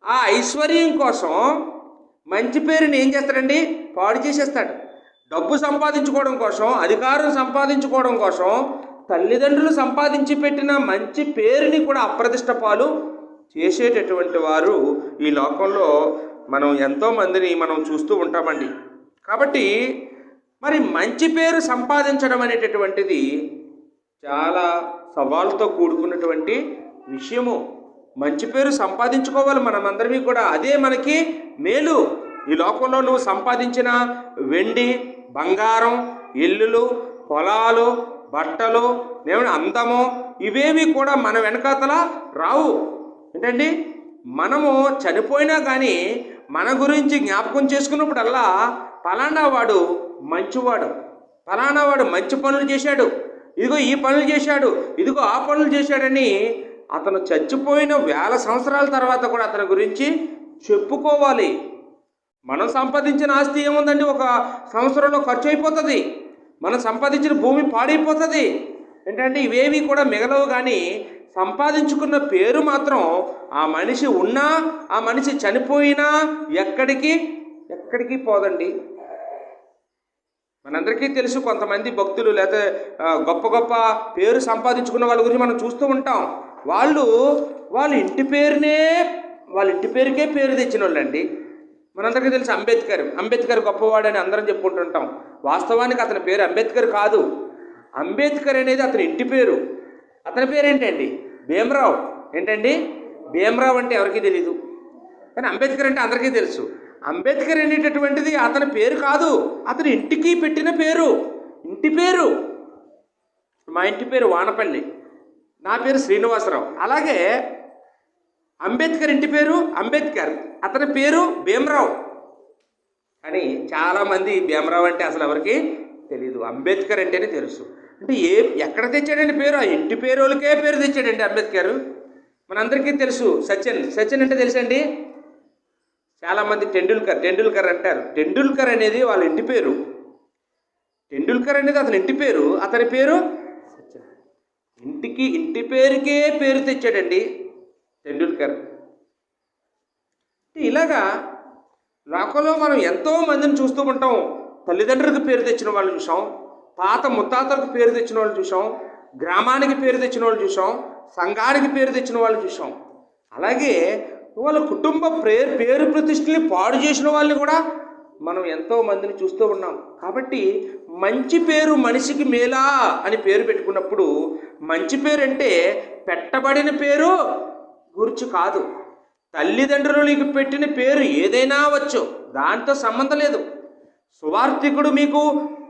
ఆ ఐశ్వర్యం కోసం మంచి పేరుని ఏం చేస్తాడండి? పాడు చేసేస్తాడు. డబ్బు సంపాదించుకోవడం కోసం, అధికారం సంపాదించుకోవడం కోసం తల్లిదండ్రులు సంపాదించి పెట్టిన మంచి పేరుని కూడా అప్రతిష్ట పాలు చేసేటటువంటి వారు ఈ లోకంలో మనం ఎంతోమందిని మనం చూస్తూ ఉంటామండి. కాబట్టి మరి మంచి పేరు సంపాదించడం అనేటటువంటిది చాలా సవాలుతో కూడుకున్నటువంటి విషయము. మంచి పేరు సంపాదించుకోవాలి మనమందరివి కూడా. అదే మనకి మేలు. ఈ లోకంలో నువ్వు సంపాదించిన వెండి, బంగారం, ఇల్లులు, పొలాలు, బట్టలు, అందము, ఇవేవి కూడా మన వెనకాతల రావు. ఏంటండి, మనము చనిపోయినా కానీ మన గురించి జ్ఞాపకం చేసుకున్నప్పుడల్లా ఫలానా వాడు మంచివాడు, ఫలానా వాడు మంచి పనులు చేశాడు, ఇదిగో ఈ పనులు చేశాడు, ఇదిగో ఆ పనులు చేశాడని అతను చచ్చిపోయిన 1000 సంవత్సరాల తర్వాత కూడా అతని గురించి చెప్పుకోవాలి. మనం సంపాదించిన ఆస్తి ఏముందండి? ఒక సంవత్సరంలో ఖర్చు అయిపోతుంది. మనం సంపాదించిన భూమి పాడైపోతుంది. ఏంటంటే ఇవేవి కూడా మిగలవు. కానీ సంపాదించుకున్న పేరు మాత్రం ఆ మనిషి ఉన్నా, ఆ మనిషి చనిపోయినా ఎక్కడికి పోదండి. మనందరికీ తెలుసు, కొంతమంది భక్తులు లేకపోతే గొప్ప గొప్ప పేరు సంపాదించుకున్న వాళ్ళ గురించి మనం చూస్తూ ఉంటాం. వాళ్ళ ఇంటి పేరుకే పేరు తెచ్చిన వాళ్ళండి. మనందరికీ తెలుసు అంబేద్కర్ గొప్పవాడని అందరం చెప్పుకుంటుంటాం. వాస్తవానికి అతని పేరు అంబేద్కర్ కాదు. అంబేద్కర్ అనేది అతని ఇంటి పేరు. అతని పేరు ఏంటండి? భీమరావు. ఏంటండి, భీమరావు అంటే ఎవరికీ తెలీదు, కానీ అంబేద్కర్ అంటే అందరికీ తెలుసు. అంబేద్కర్ అనేటటువంటిది అతని పేరు కాదు, అతని ఇంటికి పెట్టిన పేరు. ఇంటి పేరు. మా ఇంటి పేరు వానపల్లి, నా పేరు శ్రీనివాసరావు. అలాగే అంబేద్కర్ ఇంటి పేరు అంబేద్కర్, అతని పేరు భీమరావు. అని చాలామంది భీమరావు అంటే అసలు ఎవరికి తెలియదు, అంబేద్కర్ అంటేనే తెలుసు. అంటే ఎక్కడ తెచ్చాడండి పేరు? ఆ ఇంటి పేరులకే పేరు తెచ్చాడండి అంబేద్కర్. మనందరికీ తెలుసు సచిన్ అంటే తెలుసండి. చాలామంది టెండూల్కర్ అంటారు. టెండూల్కర్ అనేది వాళ్ళ ఇంటి పేరు. టెండూల్కర్ అనేది అతని ఇంటి పేరు, అతని పేరు సచిన్. ఇంటి పేరుకే పేరు తెచ్చాడండి టెండూల్కర్. ఇలాగా లోకంలో మనం ఎంతో మందిని చూస్తూ ఉంటాం. తల్లిదండ్రులకు పేరు తెచ్చిన వాళ్ళు చూసాం, పాత ముత్తాతలకు పేరు తెచ్చిన వాళ్ళు చూసాం, గ్రామానికి పేరు తెచ్చిన వాళ్ళు చూసాం, సంఘానికి పేరు తెచ్చిన వాళ్ళు చూసాం. అలాగే వాళ్ళ కుటుంబ పేరు ప్రతిష్టని పాడు చేసిన వాళ్ళని కూడా మనం ఎంతో మందిని చూస్తూ ఉన్నాం. కాబట్టి మంచి పేరు మనిషికి మేలా అని పేరు పెట్టుకున్నప్పుడు, మంచి పేరు అంటే పెట్టబడిన పేరు గురించి కాదు. తల్లిదండ్రులు నీకు పెట్టిన పేరు ఏదైనా వచ్చు, దాంతో సంబంధం లేదు. సువార్థికుడు మీకు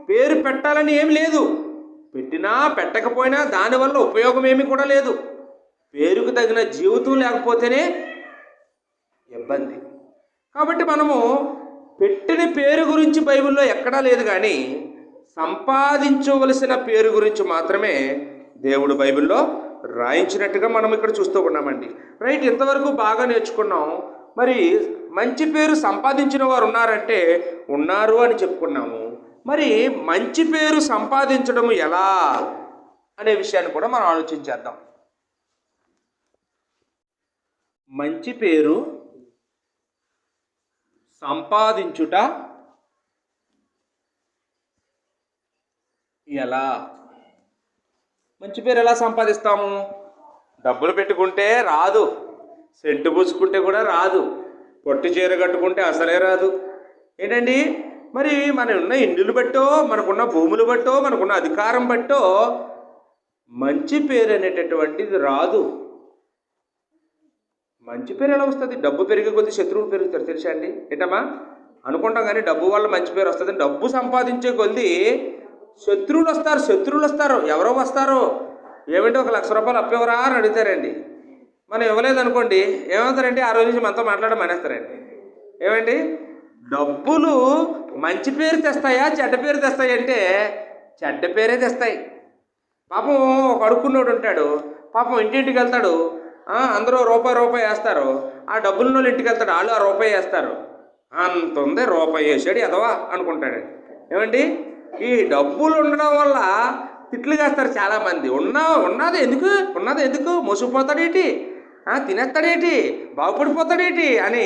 పేరు పెట్టాలని ఏమి లేదు, పెట్టినా పెట్టకపోయినా దానివల్ల ఉపయోగం ఏమి కూడా లేదు. పేరుకు తగిన జీవితం లేకపోతేనే ఇబ్బంది. కాబట్టి మనము పెట్టిన పేరు గురించి బైబిల్లో ఎక్కడా లేదు, కానీ సంపాదించవలసిన పేరు గురించి మాత్రమే దేవుడు బైబిల్లో రాయించినట్టుగా మనం ఇక్కడ చూస్తూ ఉన్నామండి. రైట్, ఇంతవరకు బాగా నేర్చుకున్నాం. మరి మంచి పేరు సంపాదించిన వారు ఉన్నారంటే ఉన్నారు అని చెప్పుకున్నాము. మరి మంచి పేరు సంపాదించడం ఎలా అనే విషయాన్ని కూడా మనం ఆలోచించేద్దాం. మంచి పేరు సంపాదించుట ఎలా? మంచి పేరు ఎలా సంపాదిస్తాము? డబ్బులు పెట్టుకుంటే రాదు, సెంటు పూసుకుంటే కూడా రాదు, పొట్టు చీర కట్టుకుంటే అసలే రాదు. ఏంటండి, మరి మన ఉన్న ఇండ్లు బట్టో, మనకున్న భూములు బట్టో, మనకున్న అధికారం బట్టో మంచి పేరు అనేటటువంటిది రాదు. మంచి పేరు ఎలా వస్తుంది? డబ్బు పెరిగే కొద్దీ శత్రువులు పెరుగుతారు, తెలుసా అండి? ఏంటమ్మా అనుకుంటాం, కానీ డబ్బు వల్ల మంచి పేరు వస్తుంది. డబ్బు సంపాదించే కొద్దీ శత్రువులు వస్తారు. ఎవరో వస్తారు, ఏమంటే 1 లక్ష రూపాయలు అప్పివరా అని అడుగుతారండి. మనం ఇవ్వలేదనుకోండి, ఏమవుతారండి? ఆ రోజు నుంచి మనతో మాట్లాడడం మానేస్తారండి. ఏమండి, డబ్బులు మంచి పేరు తెస్తాయా చెడ్డ పేరు తెస్తాయి అంటే చెడ్డ పేరే తెస్తాయి. పాపం ఒక అడుక్కున్నోడు ఉంటాడు, పాపం ఇంటింటికి వెళ్తాడు, అందరూ రూపాయి వేస్తారు. ఆ డబ్బుల వాళ్ళు ఇంటికి వెళ్తాడు, వాళ్ళు ఆ రూపాయి వేస్తారు. అంత ఉంది, రూపాయి వేసాడు ఎదవా అనుకుంటాడు. ఏమండి, ఈ డబ్బులు ఉండడం వల్ల తిట్లు వేస్తారు చాలామంది. ఉన్నది ఎందుకు మోసుకుపోతాడేటి, తినేస్తాడేటి, బాగుపడిపోతాడేటి అని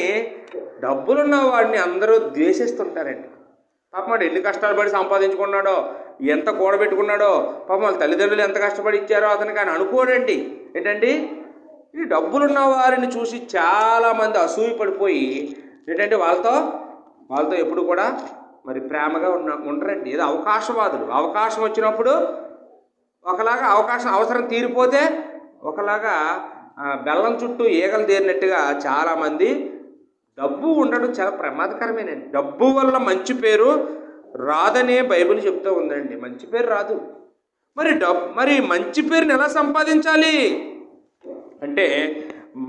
డబ్బులున్న వాడిని అందరూ ద్వేషిస్తుంటారండి. పాపం వాడు ఎన్ని కష్టాలు పడి సంపాదించుకున్నాడో, ఎంత కూడబెట్టుకున్నాడో, పాపం వాళ్ళ తల్లిదండ్రులు ఎంత కష్టపడి ఇచ్చారో అతనికి ఆయన అనుకోడండి. ఏంటండి, ఈ డబ్బులున్న వారిని చూసి చాలామంది అసూయ పడిపోయి ఏంటంటే వాళ్ళతో ఎప్పుడు కూడా మరి ప్రేమగా ఉండరండి. ఏదో అవకాశవాదులు. అవకాశం వచ్చినప్పుడు ఒకలాగా, అవసరం తీరిపోతే ఒకలాగా బెల్లం చుట్టూ ఈగలు తీరినట్టుగా చాలామంది. డబ్బు ఉండడం చాలా ప్రమాదకరమేనండి. డబ్బు వల్ల మంచి పేరు రాదనే బైబిల్ చెప్తూ ఉందండి. మంచి పేరు రాదు. మరి మంచి పేరుని ఎలా సంపాదించాలి అంటే,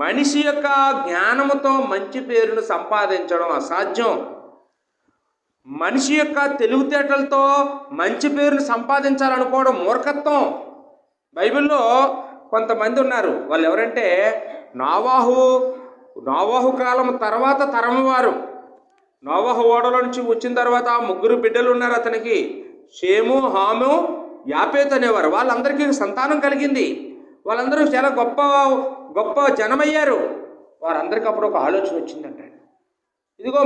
మనిషి యొక్క జ్ఞానముతో మంచి పేరును సంపాదించడం అసాధ్యం. మనిషి యొక్క తెలివితేటలతో మంచి పేరును సంపాదించాలనుకోవడం మూర్ఖత్వం. బైబిల్లో కొంతమంది ఉన్నారు, వాళ్ళు ఎవరంటే నోవాహు కాలం తర్వాత తరం వారు. నోవాహు ఓడలో నుంచి వచ్చిన తర్వాత 3 బిడ్డలు ఉన్నారు అతనికి, షేము, హాము, యాపేతు అనేవారు. వాళ్ళందరికీ సంతానం కలిగింది. వాళ్ళందరూ చాలా గొప్ప జనమయ్యారు. వారందరికీ అప్పుడు ఒక ఆలోచన వచ్చిందంట, ఇదిగో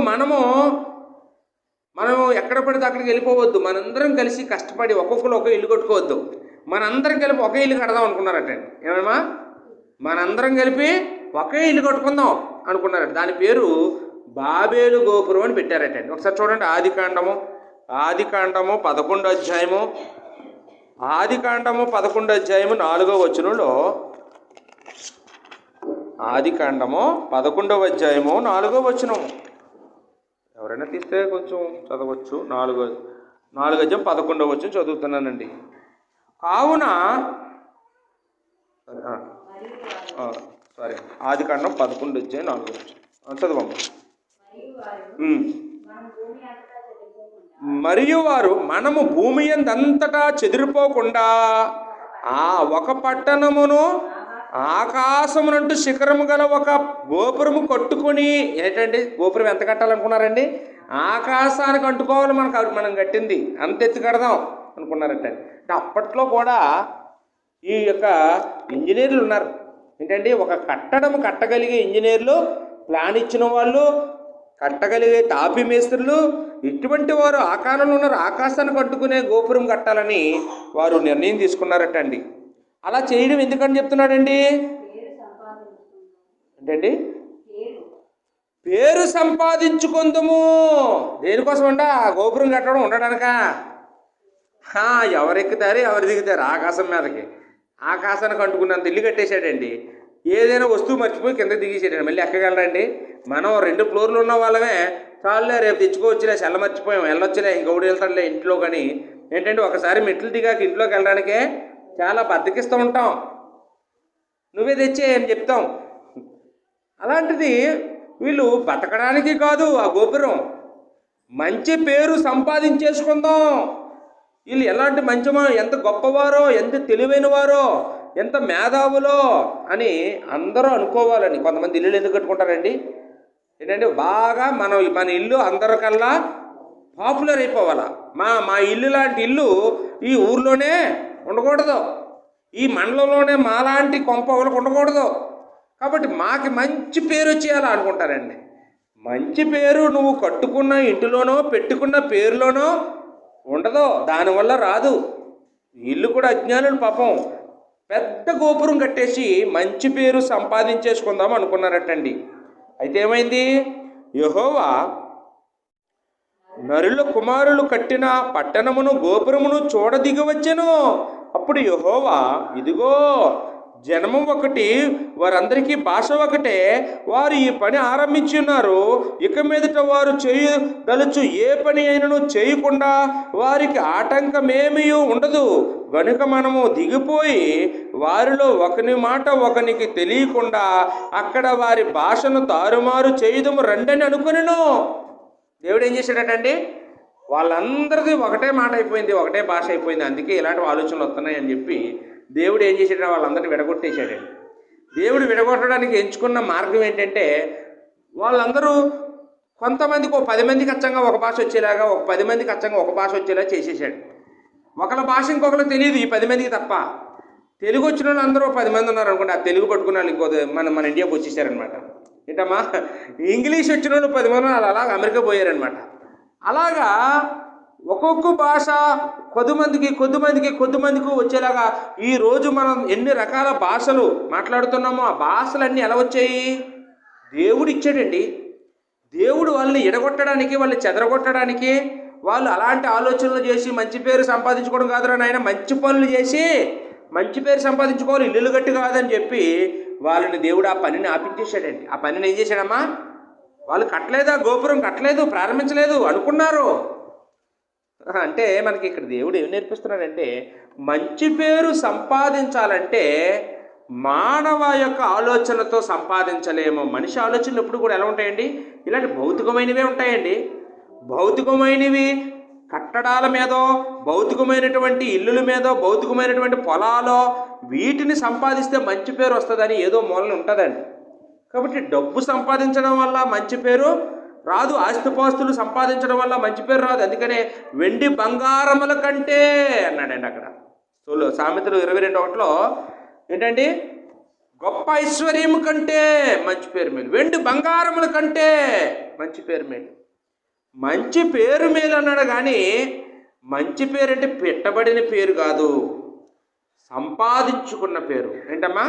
మనం ఎక్కడ పడితే అక్కడికి వెళ్ళిపోవద్దు, మనందరం కలిసి కష్టపడి ఒక్కొక్కరు ఒక ఇల్లు కట్టుకోవద్దు, మనందరం కలిపి ఒకే ఇల్లు కడదాం అనుకున్నారట. ఏమేమా మనందరం కలిపి ఒకే ఇల్లు కట్టుకుందాం అనుకున్నారట. దాని పేరు బాబేలు గోపురం అని పెట్టారట. ఒకసారి చూడండి, ఆదికాండము 11వ అధ్యాయము, ఆదికాండము 11వ అధ్యాయము 4వ వచనంలో, ఆదికాండము 11వ అధ్యాయము 4వ వచనం ఎవరైనా తీస్తే కొంచెం చదవచ్చు. 4వ అధ్యాయం 11వ వచనం చదువుతున్నానండి. కావున సారీ, ఆదికాండం 11:4 చదవమ్మ. మరియు వారు మనము భూమి యందంతటా చెదిరిపోకుండా ఒక పట్టణమును ఆకాశమునంటూ శిఖరము గల ఒక గోపురము కట్టుకొని, ఏంటండి గోపురం ఎంత కట్టాలనుకున్నారండి? ఆకాశానికి అంటుకోవాలి మనం కట్టింది, అంత ఎత్తు కడదాం అనుకున్నారట. అంటే అప్పట్లో కూడా ఈ యొక్క ఇంజనీర్లు ఉన్నారు. ఏంటండి, ఒక కట్టడం కట్టగలిగే ఇంజనీర్లు, ప్లాన్ ఇచ్చిన వాళ్ళు, కట్టగలిగే తాపి మేస్త్రులు, ఇటువంటి వారు ఆ కాలంలో ఉన్నారు. ఆకాశానికి కట్టుకునే గోపురం కట్టాలని వారు నిర్ణయం తీసుకున్నారట అండి. అలా చేయడం ఎందుకని చెప్తున్నాడండి? ఏంటండి, పేరు సంపాదించుకుందాము. దేనికోసం అంట? ఆ గోపురం కట్టడం ఉండడానిక? ఎవరు ఎక్కుతారు, ఎవరు దిగుతారు ఆకాశం మీదకి? ఆకాశానికి అంటుకున్నంత ఇల్లు కట్టేశాడండి. ఏదైనా వస్తువు మర్చిపోయి కింద దిగేసాడండి. మళ్ళీ ఎక్కగలరండి? మనం 2 ఫ్లోర్లు ఉన్న వాళ్ళమే, చాలులే రేపు తెచ్చుకోవచ్చులే, సెల్ల మర్చిపోయాం, వెళ్ళొచ్చులే, ఇంకొకటి వెళ్తాడులే ఇంట్లో. కానీ ఏంటంటే ఒకసారి మెట్లు దిగాక ఇంట్లోకి వెళ్ళడానికే చాలా బద్దకిస్తూ ఉంటాం. నువ్వే తెచ్చే అని చెప్తాం. అలాంటిది వీళ్ళు బతకడానికి కాదు, ఆ గోపురం మంచి పేరు సంపాదించేసుకుందాం. వీళ్ళు ఎలాంటి ఎంత గొప్పవారో, ఎంత తెలివైన వారో, ఎంత మేధావులో అని అందరూ అనుకోవాలని. కొంతమంది ఇల్లులు ఎందుకు కట్టుకుంటారండి? ఏంటంటే బాగా మన ఇల్లు అందరికల్లా పాపులర్ అయిపోవాలా. మా ఇల్లు లాంటి ఇల్లు ఈ ఊర్లోనే ఉండకూడదు, ఈ మండలంలోనే మాలాంటి కొంప ఒకరికి ఉండకూడదు, కాబట్టి మాకు మంచి పేరు వచ్చేయాలా అనుకుంటారండి. మంచి పేరు నువ్వు కట్టుకున్న ఇంటిలోనో పెట్టుకున్న పేరులోనో ఉండదు, దానివల్ల రాదు. వీళ్ళు కూడా అజ్ఞానులు పాపం. పెద్ద గోపురం కట్టేసి మంచి పేరు సంపాదించేసుకుందాం అనుకున్నారటండి. అయితే ఏమైంది? యెహోవా నరుల కుమారులు కట్టిన పట్టణమును గోపురమును చూడదిగవచ్చెను. అప్పుడు యెహోవా, ఇదిగో జనము ఒకటి, వారందరికీ భాష ఒకటే, వారు ఈ పని ఆరంభించి ఉన్నారు. ఇక మీదట వారు చేయదలుచు ఏ పని అయినను చేయకుండా వారికి ఆటంకమేమీ ఉండదు. గనుక మనము దిగిపోయి వారిలో ఒకని మాట ఒకనికి తెలియకుండా అక్కడ వారి భాషను తారుమారు చేయుదము రండని అనుకునేను. దేవుడు ఏం చేశాడటండి? వాళ్ళందరిది ఒకటే మాట అయిపోయింది, ఒకటే భాష అయిపోయింది. అందుకే ఇలాంటి ఆలోచనలు వస్తున్నాయి అని చెప్పి దేవుడు ఏం చేశాడంటే వాళ్ళందరినీ విడగొట్టేశాడండి. దేవుడు విడగొట్టడానికి ఎంచుకున్న మార్గం ఏంటంటే, వాళ్ళందరూ కొంతమందికి 10 మందికి అచ్చంగా ఒక భాష వచ్చేలాగా, 10 మందికి అచ్చంగా ఒక భాష వచ్చేలా చేసేసాడు. ఒకళ్ళ భాష ఇంకొకరికి తెలియదు, ఈ 10 మందికి తప్ప. తెలుగు వచ్చిన వాళ్ళు అందరూ 10 మంది ఉన్నారు అనుకోండి, ఆ తెలుగు పట్టుకున్న వాళ్ళు ఇంకో మన ఇండియాకి వచ్చేసారనమాట. ఏంటమ్మా, ఇంగ్లీష్ వచ్చిన వాళ్ళు 10 మంది వాళ్ళు అలాగ అమెరికా పోయారనమాట. అలాగా ఒక్కొక్క భాష కొద్దిమందికి వచ్చేలాగా ఈరోజు మనం ఎన్ని రకాల భాషలు మాట్లాడుతున్నామో ఆ భాషలన్నీ ఎలా వచ్చాయి? దేవుడు ఇచ్చాడండి. దేవుడు వాళ్ళని ఎడగొట్టడానికి, వాళ్ళని చెదరగొట్టడానికి, వాళ్ళు అలాంటి ఆలోచనలు చేసి మంచి పేరు సంపాదించుకోవడం కాదురా నాయన, మంచి పనులు చేసి మంచి పేరు సంపాదించుకోవాలి, ఇల్లులు గట్టి కాదని చెప్పి వాళ్ళని దేవుడు ఆ పనిని ఆపించేశాడండి. ఆ పనిని ఏం చేశాడమ్మా? వాళ్ళు కట్టలేదా, గోపురం కట్టలేదు, ప్రారంభించలేదు అనుకున్నారు. అంటే మనకి ఇక్కడ దేవుడు ఏం నేర్పిస్తున్నాడంటే, మంచి పేరు సంపాదించాలంటే మానవ యొక్క ఆలోచనతో సంపాదించలేము. మనిషి ఆలోచనలు ఎప్పుడు కూడా ఎలా ఉంటాయండి? ఇలాంటి భౌతికమైనవే ఉంటాయండి. భౌతికమైనవి కట్టడాల మీదో, భౌతికమైనటువంటి ఇల్లుల మీదో, భౌతికమైనటువంటి పొలాలో, వీటిని సంపాదిస్తే మంచి పేరు వస్తుందని ఏదో మూలన ఉంటుందండి. కాబట్టి డబ్బు సంపాదించడం వల్ల మంచి పేరు రాదు, ఆస్తిపాస్తులు సంపాదించడం వల్ల మంచి పేరు రాదు. అందుకనే వెండి బంగారముల కంటే అన్నాడండి అక్కడ. సామెతలు 22:1 ఏంటండి? గొప్ప ఐశ్వర్యం కంటే మంచి పేరు మేలు, వెండి బంగారముల కంటే మంచి పేరు మేలు. మంచి పేరు మేలు అన్నాడు కానీ మంచి పేరు అంటే పెట్టబడిన పేరు కాదు, సంపాదించుకున్న పేరు. ఏంటమ్మా,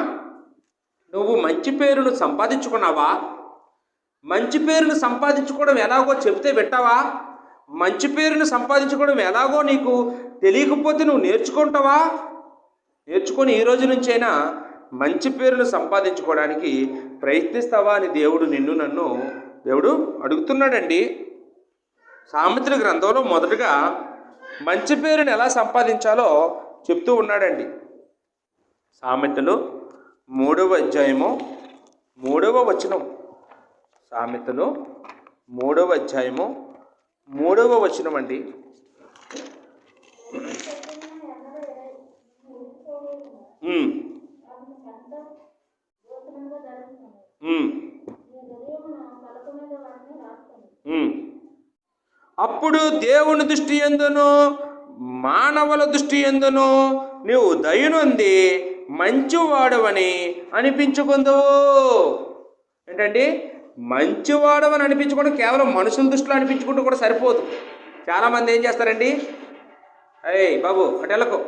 నువ్వు మంచి పేరును సంపాదించుకున్నావా? మంచి పేరును సంపాదించుకోవడం ఎలాగో చెబితే వింటావా? మంచి పేరును సంపాదించుకోవడం ఎలాగో నీకు తెలియకపోతే నువ్వు నేర్చుకుంటావా? నేర్చుకొని ఈ రోజు నుంచైనా మంచి పేరును సంపాదించుకోవడానికి ప్రయత్నిస్తావా అని దేవుడు నన్ను అడుగుతున్నాడండి. సామెతల గ్రంథంలో మొదటగా మంచి పేరుని ఎలా సంపాదించాలో చెప్తూ ఉన్నాడండి. సామెతలు 3వ అధ్యాయము 3వ వచనం. సామెతలు 3వ అధ్యాయము 3వ వచనం అండి. అప్పుడు దేవుని దృష్టి యందును మానవుల దృష్టి యందును నీవు దయనుంది మంచివాడవని అనిపించుకుందువు. ఏంటండి? మంచివాడవని అనిపించుకుంటే కేవలం మనుషుల దృష్టిలో అనిపించుకుంటూ కూడా సరిపోదు. చాలామంది ఏం చేస్తారండి, అయ్యి బాబు అటెళ్ళకు.